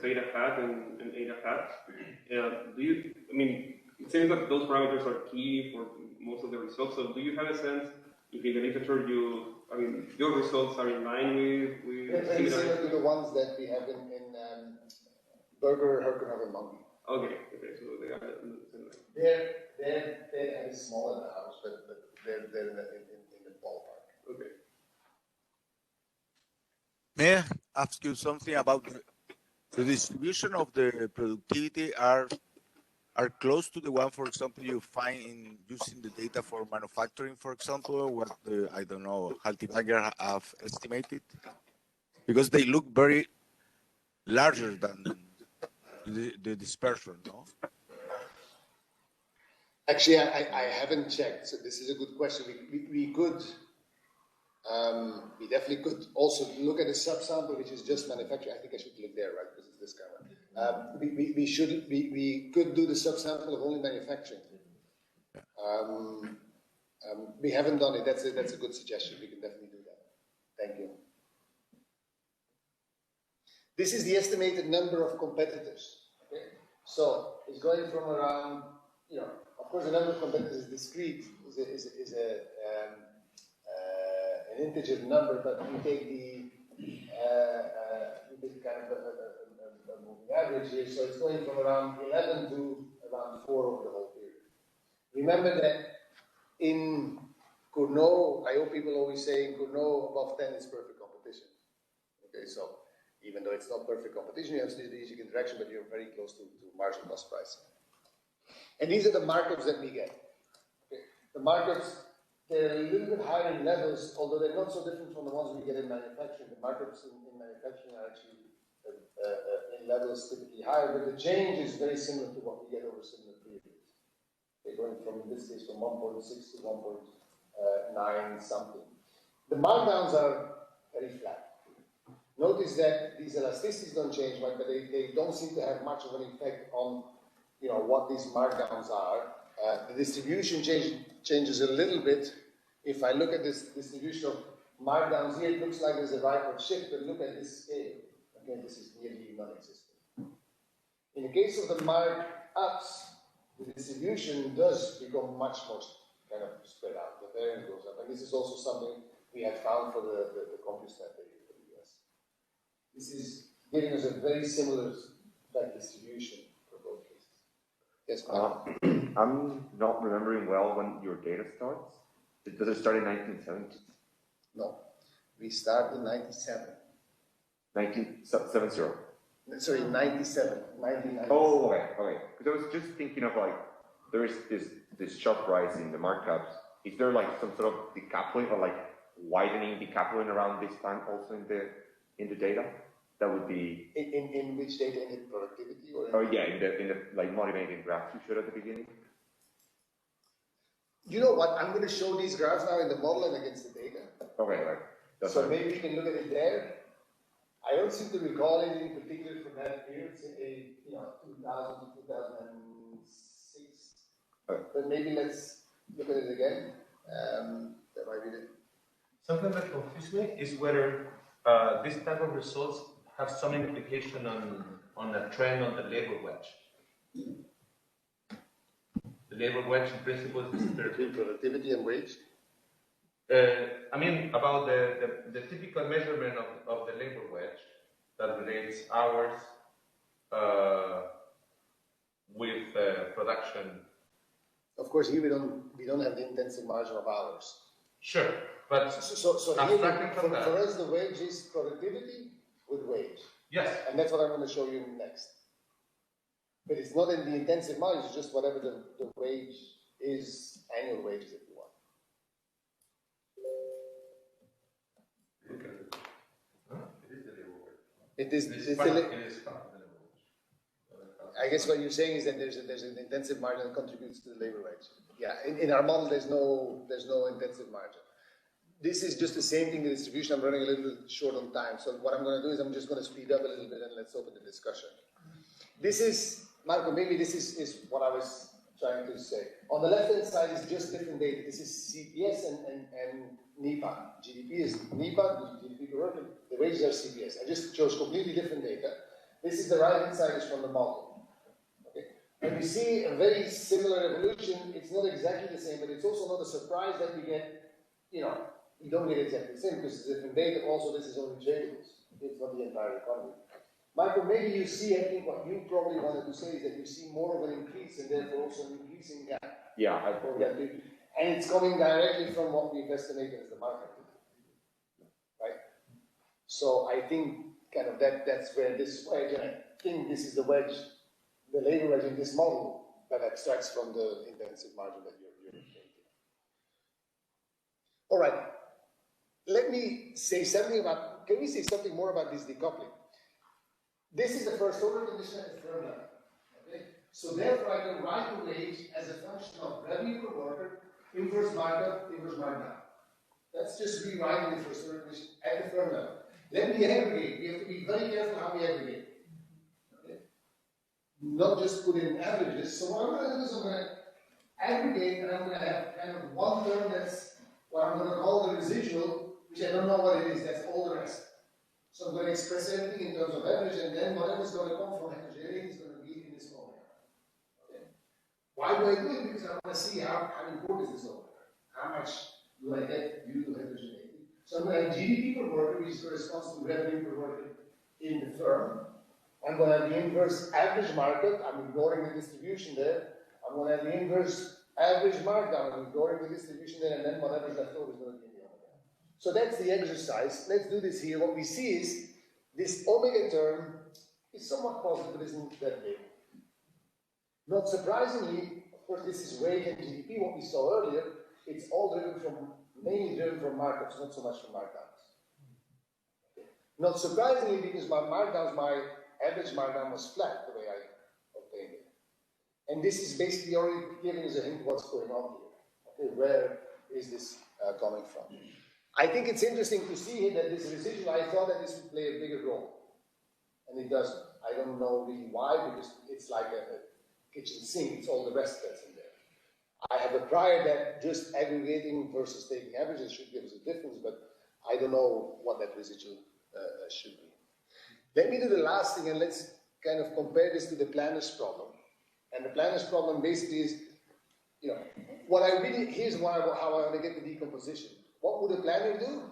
beta hat and eta hat. It seems that those parameters are key for most of the results. So do you have a sense if in the literature your results are in line with They're very similar to the ones that we have in Berger, Herkenhoff, and Monkey. Okay, so they are similar. They're smaller in the house, but they're in the ballpark. Okay. May I ask you something about the distribution of the productivity are close to the one, for example, you find in using the data for manufacturing, for example, what I don't know, Haltibanger have estimated? Because they look very larger than the dispersion, no? Actually, I haven't checked, so this is a good question. We could, we definitely could also look at a subsample which is just manufacturing. I think I should click there, right? Because it's this kind of. We could do the subsample of only manufacturing. We haven't done it. That's a good suggestion. We can definitely do that. Thank you. This is the estimated number of competitors. Okay? So it's going from around, of course, the number of competitors is discrete, is an integer number, but we take the kind of a moving average here. So it's going from around 11 to around 4 over the whole period. Remember that in Cournot, I hope people always say in Cournot above 10 is perfect competition. Okay, so even though it's not perfect competition, you have strategic interaction, but you're very close to marginal cost pricing. And these are the markups that we get. Okay. The markups, they're a little bit higher in levels, although they're not so different from the ones we get in manufacturing. The markups in manufacturing are actually in levels typically higher, but the change is very similar to what we get over similar periods. They're going from, in this case, from 1.6 to 1.9 something. The markdowns are very flat. Notice that these elasticities don't change much, but they don't seem to have much of an effect on what these markdowns are. The distribution changes a little bit. If I look at this distribution of markdowns here, it looks like there's a rightward shift, but look at this scale. Again, this is nearly non-existent. In the case of the markups, the distribution does become much more kind of spread out. The variance goes up. And this is also something we have found for the CompuStat data for the US. This is giving us a very similar distribution for both cases. Yes, I'm not remembering well when your data starts. Does it start in 1970? No, we start in 97. 1970. Sorry, 97, 1997. Oh, okay. Because I was just thinking of there is this sharp rise in the markups is there like some sort of decoupling or like widening decoupling around this time also in the data? That would be in which data, in the productivity or? Oh yeah, in the like motivating graph you showed at the beginning. You know what? I'm going to show these graphs now in the model and against the data. Okay, right. That's so right. maybe you can look at it there. I don't seem to recall anything particular from that period, say 2000 to 2006. Right. But maybe let's look at it again. That might be it. Something that confuses me is whether this type of results have some implication on a trend on the labor wedge. The labor wedge, in principle, is between productivity and wage. I mean, about the typical measurement of the labor wedge that relates hours with production. Of course, here we don't have the intensive margin of hours. Sure, but so here, for us, the wage is productivity with wage. Yes, and that's what I'm going to show you next. But it's not in the intensive margin; it's just whatever the wage is, annual wages, if you want. It is the labor wage. I guess what you're saying is that there's an intensive margin that contributes to the labor wage. Yeah, in our model there's no intensive margin. This is just the same thing, the distribution. I'm running a little bit short on time, so what I'm going to do is I'm just going to speed up a little bit and let's open the discussion. This is, Marco, maybe this is what I was trying to say. On the left-hand side is just different data. This is CPS and NEPA. GDP is NEPA, GDP per worker. The wages are CPS. I just chose completely different data. This is the right-hand side is from the model. Okay. And we see a very similar evolution. It's not exactly the same, but it's also not a surprise that we get, we don't get exactly the same because it's different data. Also, this is only tradables. It's not the entire economy. Michael, maybe you see, I think what you probably wanted to say is that you see more of an increase and therefore also an increasing gap. Yeah, and it's coming directly from what we've estimated as the market. Right? So I think kind of that's where this wedge, and I think this is the wedge, the labor wedge in this model that extracts from the intensive margin that you're taking. All right. Let me say something about, can we say something more about this decoupling? This is the first order condition at the firm level. Okay? So therefore I can write the wage as a function of revenue per worker, inverse markup, inverse markdown. That's just rewriting the first order condition at the firm level. Then we aggregate. We have to be very careful how we aggregate. Okay? Not just put in averages. So what I'm going to do is I'm going to aggregate and I'm going to have kind of one term that's what I'm going to call the residual, which I don't know what it is. That's all the rest. So I'm going to express everything in terms of average, and then whatever is going to come from heterogeneity is going to be in this formula. Okay. Why do I do it? Because I want to see how important is this over there. How much do I get due to heterogeneity? So I'm going to have GDP per worker, which corresponds to revenue per worker in the firm. I'm going to have the inverse average markup. I'm ignoring the distribution there. I'm going to have the inverse average markdown. I'm ignoring the distribution there, and then whatever is left over is going to be in the omega. So that's the exercise. Let's do this here. What we see is this omega term is somewhat positive, but isn't that big. Not surprisingly, of course, this is wage and GDP, what we saw earlier. It's all mainly driven from markups, not so much from markdowns. Okay. Not surprisingly, because my average markdown was flat the way I obtained it. And this is basically already giving us a hint what's going on here. Okay, where is this coming from? I think it's interesting to see that this residual, I thought that this would play a bigger role. And it doesn't. I don't know really why, because it's like a kitchen sink, it's all the rest that's in there. I have a prior that just aggregating versus taking averages should give us a difference, but I don't know what that residual should be. Let me do the last thing and let's kind of compare this to the planner's problem. And the planner's problem basically is, what I really, here's how I want to get the decomposition. What would a planner do?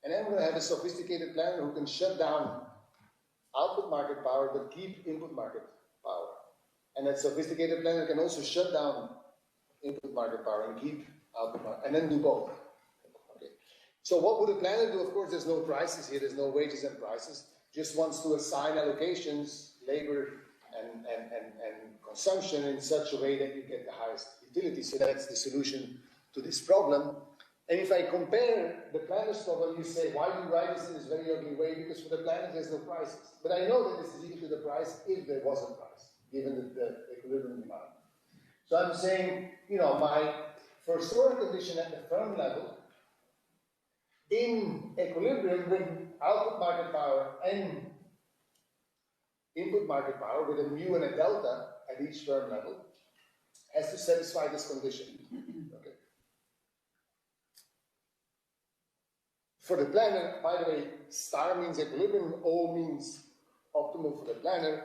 And then I'm going to have a sophisticated planner who can shut down output market power but keep input market power. And that sophisticated planner can also shut down input market power and keep output market, and then do both. Okay. So what would a planner do? Of course, there's no prices here, there's no wages and prices. Just wants to assign allocations, labor and consumption in such a way that you get the highest utility. So that's the solution to this problem. And if I compare the planner's problem, you say, why do you write this in this very ugly way? Because for the planner, there's no prices. But I know that this is equal to the price if there was a price, given the equilibrium demand. So I'm saying, you know, for a storage condition at the firm level, in equilibrium with output market power and input market power with a mu and a delta at each firm level, has to satisfy this condition. Okay. For the planner, by the way, star means equilibrium, O means optimal for the planner.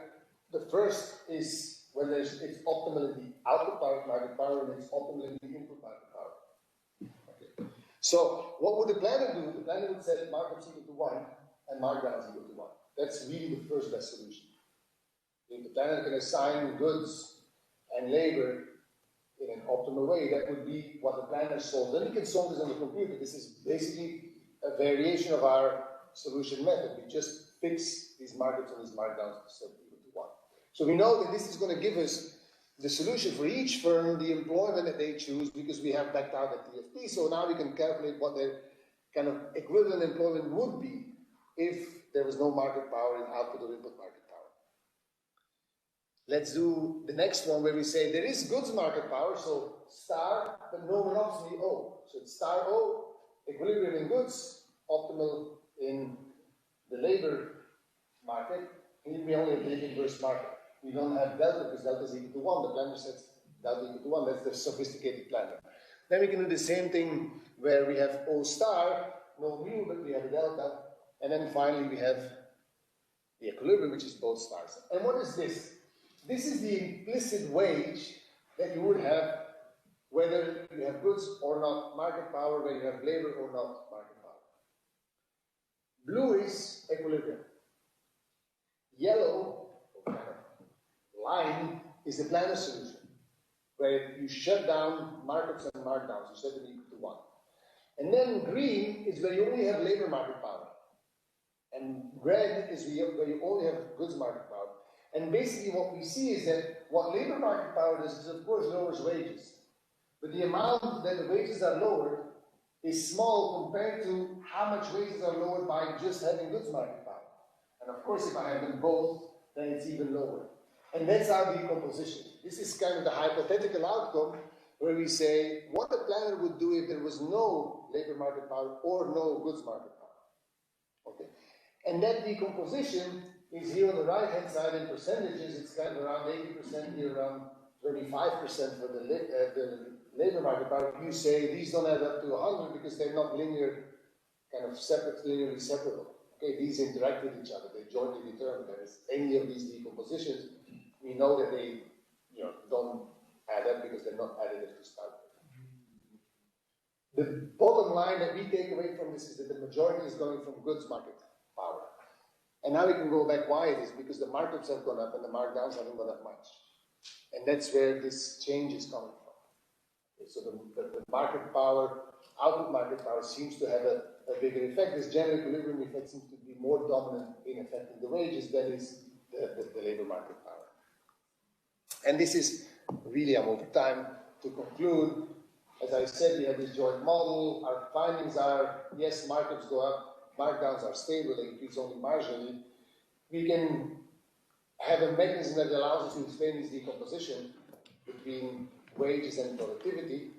The first is when it's optimal in the output market power and it's optimal in the input market power. Okay. So what would the planner do? The planner would set markups equal to 1 and markdowns equal to 1. That's really the first best solution. If the planner can assign goods and labor in an optimal way, that would be what the planner solves. Then you can solve this on the computer. This is basically a variation of our solution method. We just fix these markups and these markdowns to set equal to 1. So we know that this is going to give us the solution for each firm, the employment that they choose, because we have backed out the TFP. So now we can calculate what their kind of equivalent employment would be if there was no market power in output or input market power. Let's do the next one where we say there is goods market power, so star, but no monopsony O. So it's star O, equilibrium in goods, optimal in the labor market, and we only have the inverse market. We don't have delta because delta is equal to 1. The planner sets delta equal to 1. That's the sophisticated planner. Then we can do the same thing where we have O star, no mu, but we have a delta. And then finally we have the equilibrium, which is both stars. And what is this? This is the implicit wage that you would have whether you have goods or not market power, whether you have labor or not market power. Blue is equilibrium. Yellow, or kind of line, is the planner solution, where you shut down markups and markdowns, you set them equal to 1. And then green is where you only have labor market power. And red is where you only have goods market power. And basically what we see is that what labor market power does is, of course, lowers wages. But the amount that the wages are lowered is small compared to how much wages are lowered by just having goods market power. And of course, if I have them both, then it's even lower. And that's our decomposition. This is kind of the hypothetical outcome where we say what the planner would do if there was no labor market power or no goods market power. Okay. And that decomposition is here on the right-hand side in percentages. It's kind of around 80% here, around 35% for the labor market power. You say these don't add up to 100 because they're not linear, kind of separate, linearly separable. Okay, these interact with each other. They jointly determine that as any of these decompositions, we know that they, don't add up because they're not additive to start with. The bottom line that we take away from this is that the majority is going from goods market power. And now we can go back why it is, because the markups have gone up and the markdowns haven't gone up much. And that's where this change is coming from. Okay, so the market power, output market power seems to have a bigger effect. This general equilibrium effect seems to be more dominant in affecting the wages than is the labor market power. And this is really, I'm over time to conclude. As I said, we have this joint model. Our findings are, yes, markups go up, markdowns are stable, they increase only marginally. We can have a mechanism that allows us to explain this decomposition between wages and productivity.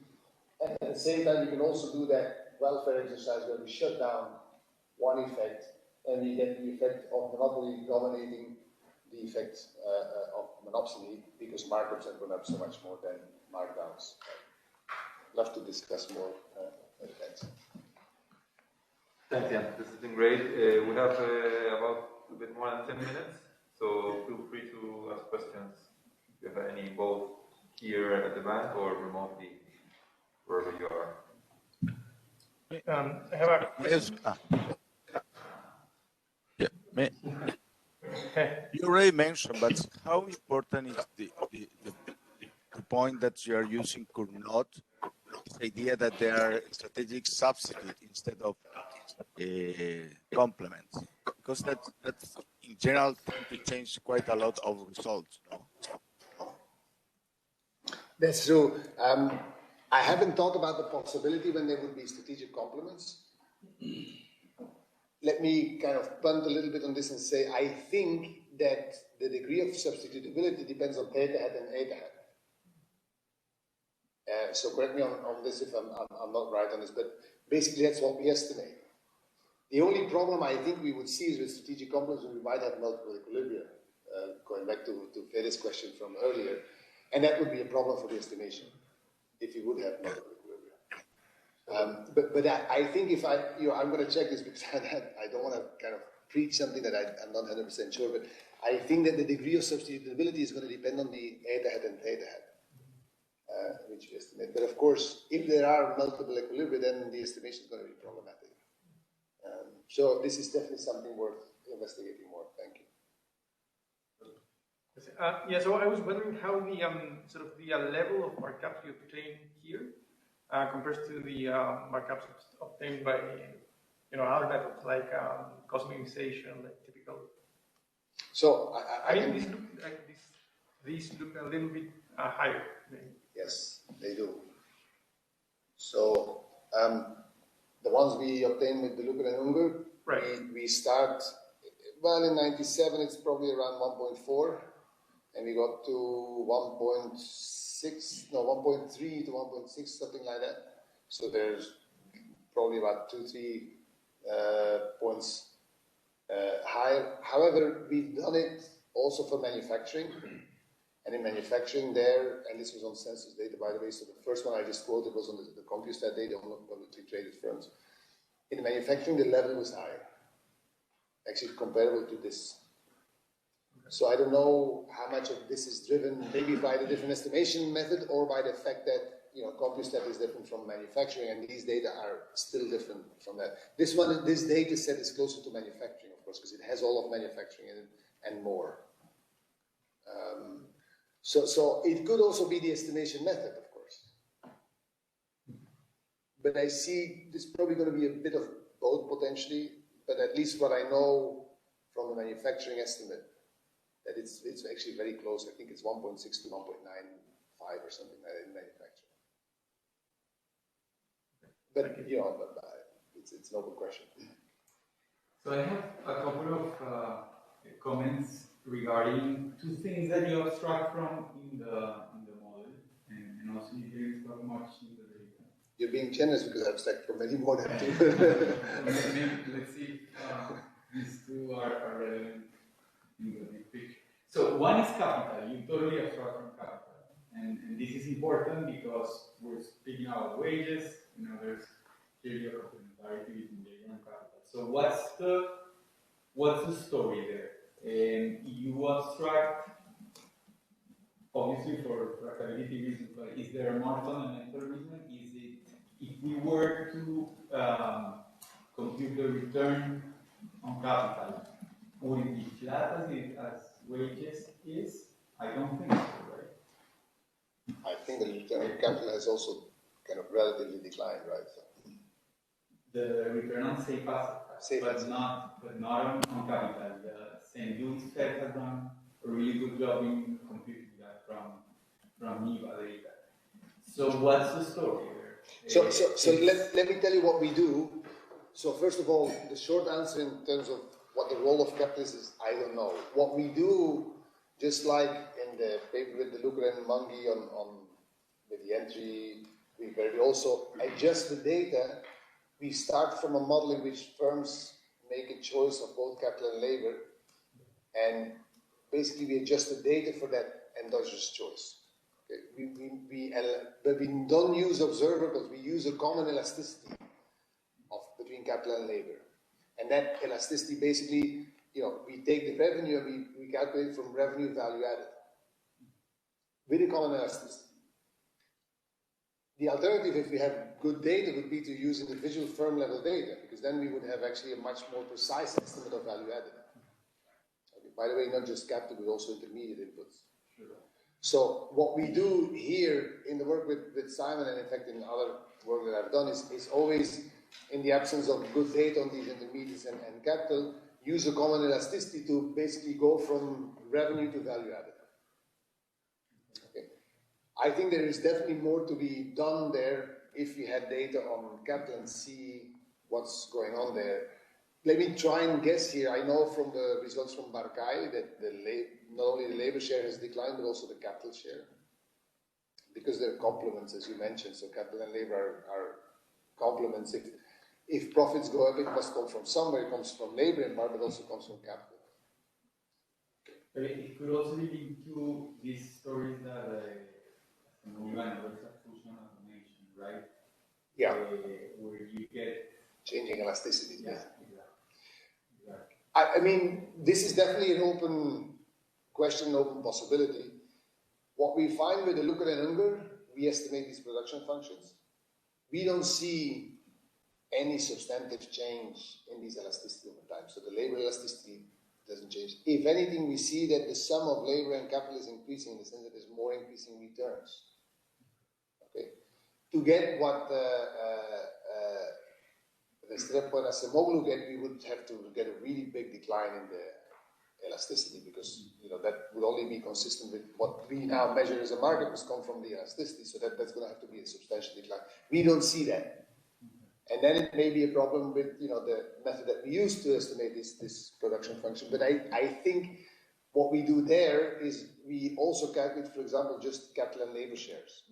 And at the same time, we can also do that welfare exercise where we shut down one effect and we get the effect of monopoly dominating the effect of monopsony because markups have gone up so much more than markdowns. Love to discuss more. Thanks. Thanks, Jan. This has been great. We have about a bit more than 10 minutes, so feel free to ask questions if you have any, both here at the bank or remotely, wherever you are. I have a question. You already mentioned, but how important is the point that you are using could not, this idea that they are strategic substitute instead of complements? Because that's in general tend to change quite a lot of results, no? That's true. I haven't thought about the possibility when there would be strategic complements. Let me kind of punt a little bit on this and say, I think that the degree of substitutability depends on theta hat and eta hat. So correct me on this if I'm not right on this, but basically that's what we estimate. The only problem I think we would see is with strategic complements when we might have multiple equilibria, going back to Fede's question from earlier, and that would be a problem for the estimation, if you would have multiple equilibria. But I think if I'm going to check this because I don't want to kind of preach something that I'm not 100% sure, but I think that the degree of substitutability is going to depend on the eta hat and theta hat. Which we estimate. But of course, if there are multiple equilibria, then the estimation is going to be problematic. So this is definitely something worth investigating more. Thank you. Yeah, so I was wondering how the sort of the level of markups you obtain here compares to the markups obtained by other methods like cosmization, like typical. So I mean, these look a little bit higher. Yes, they do. So the ones we obtain with the Luker and Unger, right. we start, well, in 97 it's probably around 1.4, and we got to 1.6, no, 1.3 to 1.6, something like that. So there's probably about 2-3 points higher. However, we've done it also for manufacturing. And in manufacturing there, and this was on census data, by the way, so the first one I just quoted was on the CompuStat data on publicly traded firms. In manufacturing, the level was higher, actually comparable to this. So I don't know how much of this is driven maybe by the different estimation method or by the fact that CompuStat is different from manufacturing, and these data are still different from that. This data set is closer to manufacturing, of course, because it has all of manufacturing in it and more. So it could also be the estimation method, of course. But I see this probably going to be a bit of both potentially, but at least what I know from the manufacturing estimate, that it's actually very close. I think it's 1.6 to 1.95 or something like that in manufacturing. But, it's an open question. So I have a couple of comments regarding two things that you abstract from in the model, and also you didn't talk much in the data. You're being generous because I abstract from many more than two. Maybe let's see if these two are relevant in the big picture. So one is capital. You totally abstract from capital, and this is important because we're speaking about wages. There's clearly a complementarity between labor and capital. So what's the story there? You abstract, obviously for tractability reasons, but is there a more fundamental reason? Is it, if we were to compute the return on capital, would it be flat as wages is? I don't think so, right? I think the return on capital has also kind of relatively declined, right? So. The return on safe assets, but not on capital. St. Jude's Fed has done a really good job in computing that from NIVA data. So what's the story there? So let me tell you what we do. So first of all, the short answer in terms of what the role of capital is I don't know. What we do, just like in the paper with the Luker and Mungi on with the entry, where we also adjust the data, we start from a model in which firms make a choice of both capital and labor, and basically we adjust the data for that endogenous choice. Okay. But we don't use observables, we use a common elasticity between capital and labor. And that elasticity basically, we take the revenue and we calculate from revenue value added with a common elasticity. The alternative, if we have good data, would be to use individual firm level data, because then we would have actually a much more precise estimate of value added. Okay. By the way, not just capital, but also intermediate inputs. Sure. So what we do here in the work with Simon, and in fact in other work that I've done, is always, in the absence of good data on these intermediates and capital, use a common elasticity to basically go from revenue to value added. Okay. I think there is definitely more to be done there if we had data on capital and see what's going on there. Let me try and guess here. I know from the results from Barkai that not only the labor share has declined, but also the capital share. Because they're complements, as you mentioned, so capital and labor are complements. If profits go up, it must come from somewhere. It comes from labor in part, but also comes from capital. But it could also be linked to these stories that functional automation, right? Yeah. Where you get changing elasticity. Yeah, exactly. I mean, this is definitely an open question, an open possibility. What we find with the Looker and Unger, we estimate these production functions. We don't see any substantive change in these elasticity over time. So the labor elasticity doesn't change. If anything, we see that the sum of labor and capital is increasing in the sense that there's more increasing returns. Okay, to get what Restrepo and Acemoglu get, we would have to get a really big decline in the elasticity, because that would only be consistent with what we now measure as a market must come from the elasticity. So that's going to have to be a substantial decline. We don't see that. And then it may be a problem with the method that we use to estimate this production function. But I think what we do there is we also calculate, for example, just capital and labor shares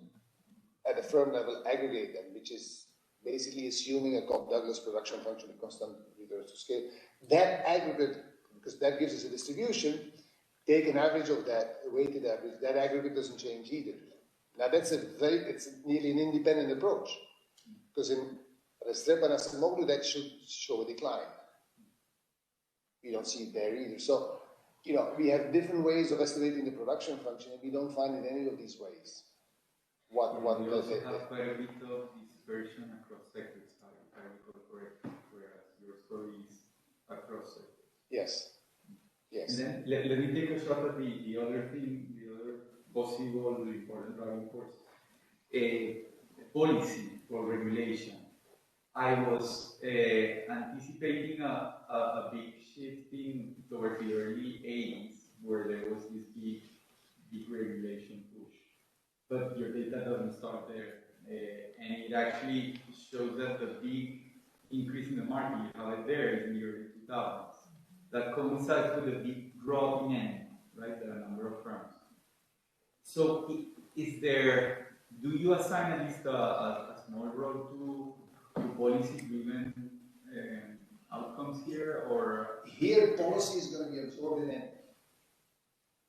at a firm level, aggregate them, which is basically assuming a Cobb-Douglas production function with constant returns to scale. That aggregate, because that gives us a distribution, take an average of that, a weighted average. That aggregate doesn't change either. Now it's nearly an independent approach, because in Restrepo and Acemoglu, that should show a decline. We don't see it there either. So, we have different ways of estimating the production function, and we don't find in any of these ways we also have quite a bit of dispersion across sectors, if I recall correctly, whereas your story is across sectors. Yes. Yes. And then let me take a shot at the other thing, the other possible important driving force. Policy or regulation. I was anticipating a big shifting towards the early 80s, where there was this big regulation push. But your data doesn't start there. And it actually shows that the big increase in the market, you have it there, is in the early 2000s. That coincides with a big drop in N, right? The number of firms. So do you assign at least a small role to policy-driven outcomes here, or? Here, policy is going to be absorbed in N.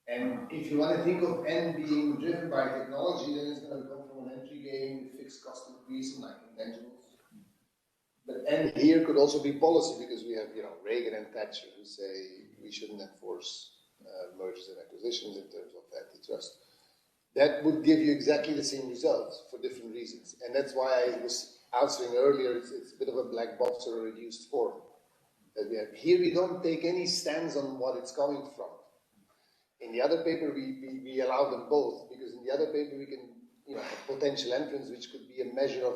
And if you want to think of N being driven by technology, then it's going to come from an entry game with fixed cost increase like intangibles. But N here could also be policy, because we have, Reagan and Thatcher who say we shouldn't enforce mergers and acquisitions in terms of antitrust. That would give you exactly the same results for different reasons. And that's why I was answering earlier, it's a bit of a black box or a reduced form that we have. Here we don't take any stance on what it's coming from. In the other paper, we allow them both, because in the other paper we can, have potential entrants, which could be a measure of,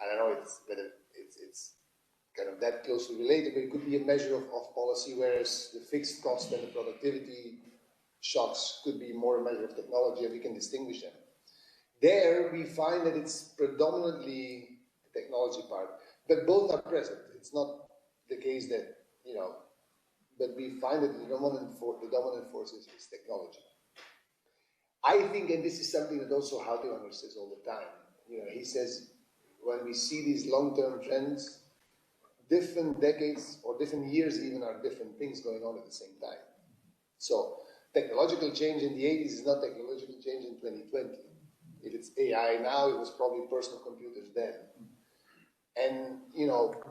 I don't know, whether it's kind of that closely related, but it could be a measure of policy, whereas the fixed cost and the productivity shocks could be more a measure of technology, and we can distinguish them. There, we find that it's predominantly the technology part, but both are present. It's not the case that, but we find that the dominant force is technology. I think, and this is something that also Haltiwanger says all the time, he says, when we see these long-term trends, different decades or different years even are different things going on at the same time. So, technological change in the 80s is not technological change in 2020. If it's AI now, it was probably personal computers then. And,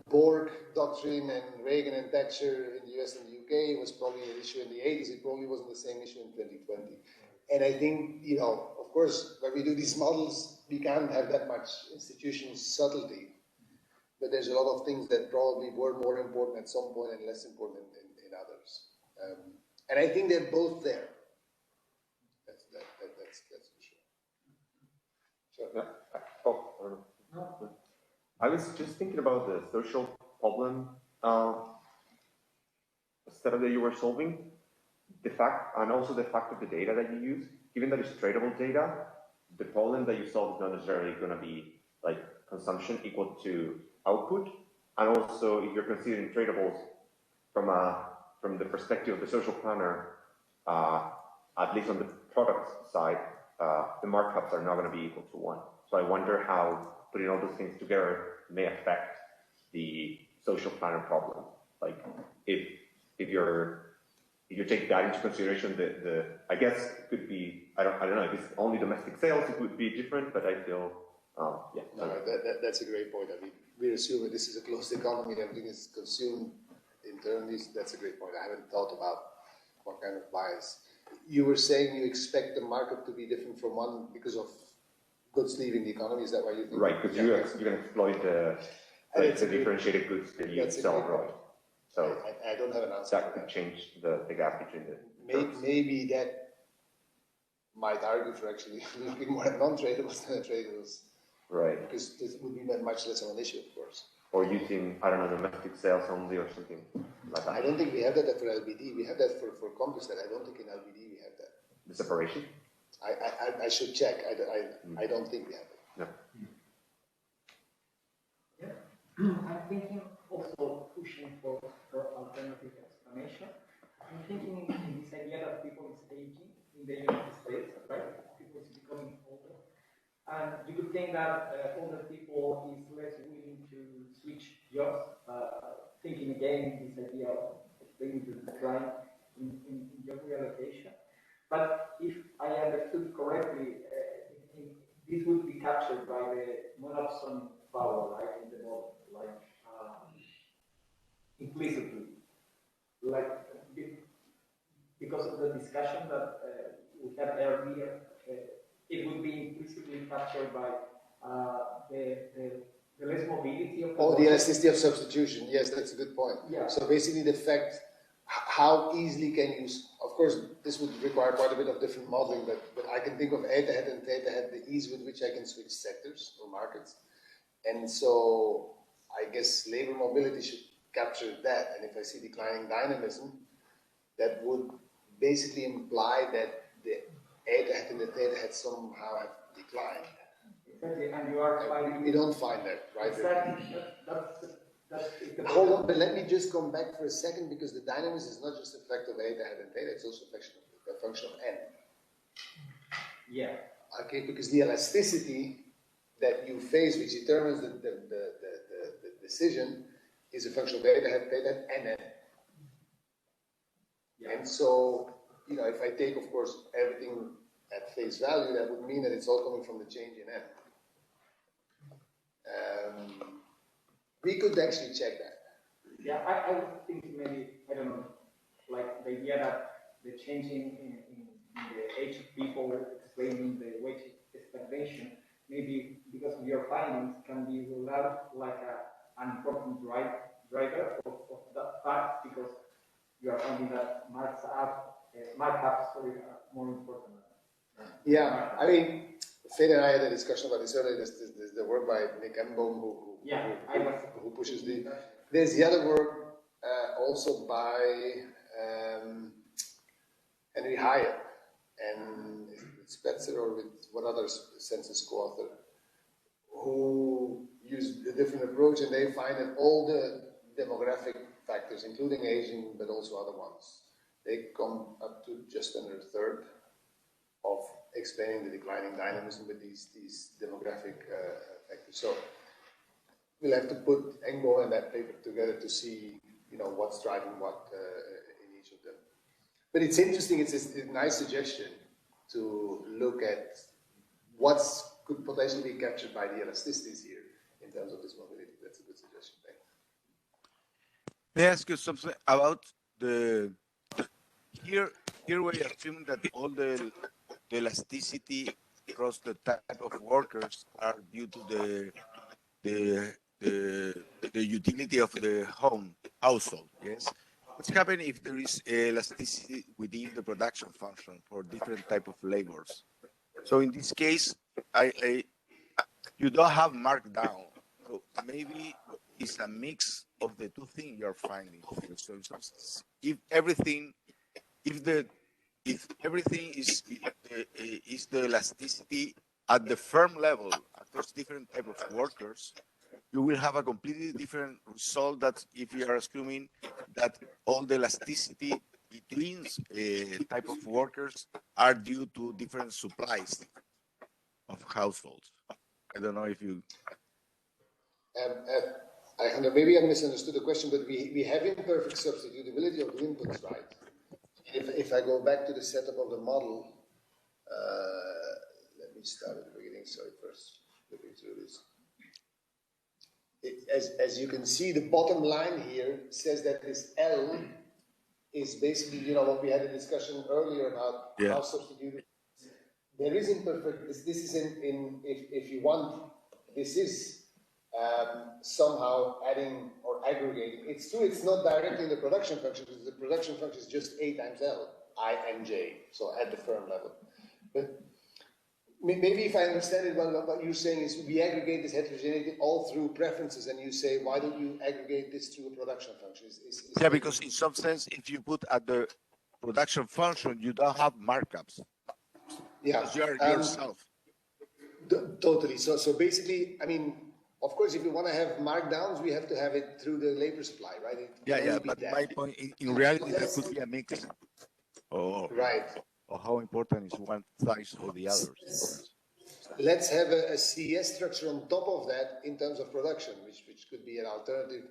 Borg doctrine and Reagan and Thatcher in the US and the UK was probably an issue in the 80s. It probably wasn't the same issue in 2020. And I think, of course, when we do these models, we can't have that much institutional subtlety. But there's a lot of things that probably were more important at some point and less important in others. And I think they're both there. That's for sure. Sure. I was just thinking about the social problem setup that you were solving, and also the fact of the data that you use. Given that it's tradable data, the problem that you solve is not necessarily going to be like consumption equal to output, and also if you're considering tradables from the perspective of the social planner, at least on the product side, the markups are not going to be equal to 1. So I wonder how putting all those things together may affect the social planner problem. Like if you take that into consideration, I guess it could be, I don't know, if it's only domestic sales, it would be different, but I feel, yeah. No, that's a great point. I mean, we're assuming this is a closed economy, everything is consumed internally. That's a great point. I haven't thought about what kind of bias. You were saying you expect the market to be different from one because of goods leaving the economy. Is that why you think? Right, because you can exploit the differentiated goods that you sell abroad. So I don't have an answer. That could change the gap between the maybe that might argue for actually looking more at non-tradables than at tradables. Right. Because this would be much less of an issue, of course. Or using, I don't know, domestic sales only or something like that. I don't think we have that for LBD. We have that for CompuStat. I don't think in LBD we have that. The separation? I should check. I don't think we have it. No. Yeah. I'm thinking also pushing for alternative explanation. I'm thinking in this idea that people is aging in the United States, right? People is becoming older. And you could think that older people is less willing to switch jobs, thinking again this idea of explaining the decline in job reallocation. But if I understood correctly, this would be captured by the Monopsony power, right, in the model, like implicitly, like because of the discussion that we had earlier, it would be implicitly captured by the less mobility of the elasticity of substitution. Yes, that's a good point. Yeah. So basically the fact how easily can you, of course, this would require quite a bit of different modeling, but I can think of eta head and theta head, the ease with which I can switch sectors or markets. And so I guess labor mobility should capture that. And if I see declining dynamism, that would basically imply that the eta head and the theta head somehow have declined. Exactly, and you are finding... We don't find that, right? Exactly, that's hold on, but let me just come back for a second, because the dynamism is not just a fact of eta head and theta, it's also a function of n. Yeah. Okay, because the elasticity that you face, which determines the decision, is a function of eta head, theta head, and n. Yeah. And so, you know, if I take, of course, everything at face value, that would mean that it's all coming from the change in n. We could actually check that. Yeah, I was thinking maybe, I don't know, like the idea that the changing in the age of people explaining the wage stagnation, maybe because of your findings can be ruled out like an important driver of that fact, because you are finding that markups are more important. Yeah, I mean, Fede and I had a discussion about this earlier. There's the work by Nick Embohm who pushes the. There's the other work also by Henry Hyatt and Spetzer, or with what other census co-author, who use a different approach, and they find that all the demographic factors, including aging, but also other ones, they come up to just under a third of explaining the declining dynamism with these demographic factors. So we'll have to put Engbo and that paper together to see, you know, what's driving what in each of them. But it's interesting. It's a nice suggestion to look at what could potentially be captured by the elasticities here in terms of this mobility. That's a good suggestion. Thank you. May I ask you something about the here we assume that all the elasticity across the type of workers are due to the utility of the household. Yes. What's happening if there is elasticity within the production function for different type of labors? So in this case, you don't have markdown. So maybe it's a mix of the two things you're finding. So if everything is the elasticity at the firm level, across different type of workers, you will have a completely different result that if you are assuming that all the elasticity between type of workers are due to different supplies of households. I don't know if you... maybe I misunderstood the question, but we have imperfect substitutability of the inputs, right? If I go back to the setup of the model, let me start at the beginning, sorry, first looking through this. As you can see, the bottom line here says that this L is basically, you know, what we had a discussion earlier about how substituted. There is imperfect, this is if you want, this is somehow adding or aggregating. It's true, it's not directly in the production function, because the production function is just A times L, I and J, so at the firm level. But maybe if I understand it well, what you're saying is we aggregate this heterogeneity all through preferences, and you say, why don't you aggregate this through a production function? Yeah, because in some sense, if you put at the production function, you don't have markups. Yeah. Because you are yourself. Totally. So basically, I mean, of course, if you want to have markdowns, we have to have it through the labor supply, right? But my point, in reality, there could be a mix. Right. Or how important is one size or the other. Let's have a CS structure on top of that in terms of production, which could be an alternative.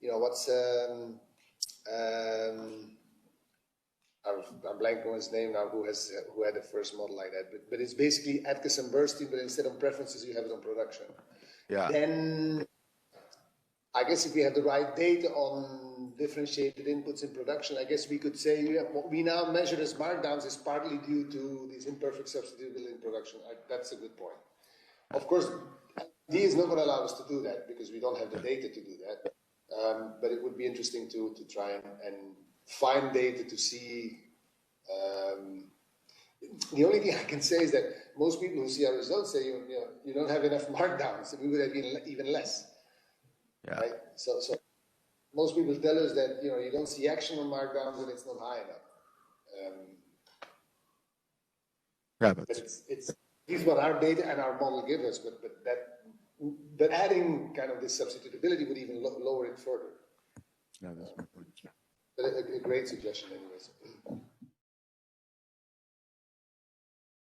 You know, what's I'm blanking on his name now. Who had the first model like that? But it's basically Atkinson Bernstein, but instead of preferences, you have it on production. Yeah. Then I guess if we have the right data on differentiated inputs in production, I guess we could say what we now measure as markdowns is partly due to this imperfect substitutability in production. That's a good point. Of course, D is not going to allow us to do that because we don't have the data to do that. But it would be interesting to try and find data to see. The only thing I can say is that most people who see our results say you don't have enough markdowns, and we would have been even less. Yeah. Right? So most people tell us that you don't see action on markdowns and it's not high enough. But it's what our data and our model give us. But adding kind of this substitutability would even lower it further. Yeah, that's my point. But a great suggestion, anyways.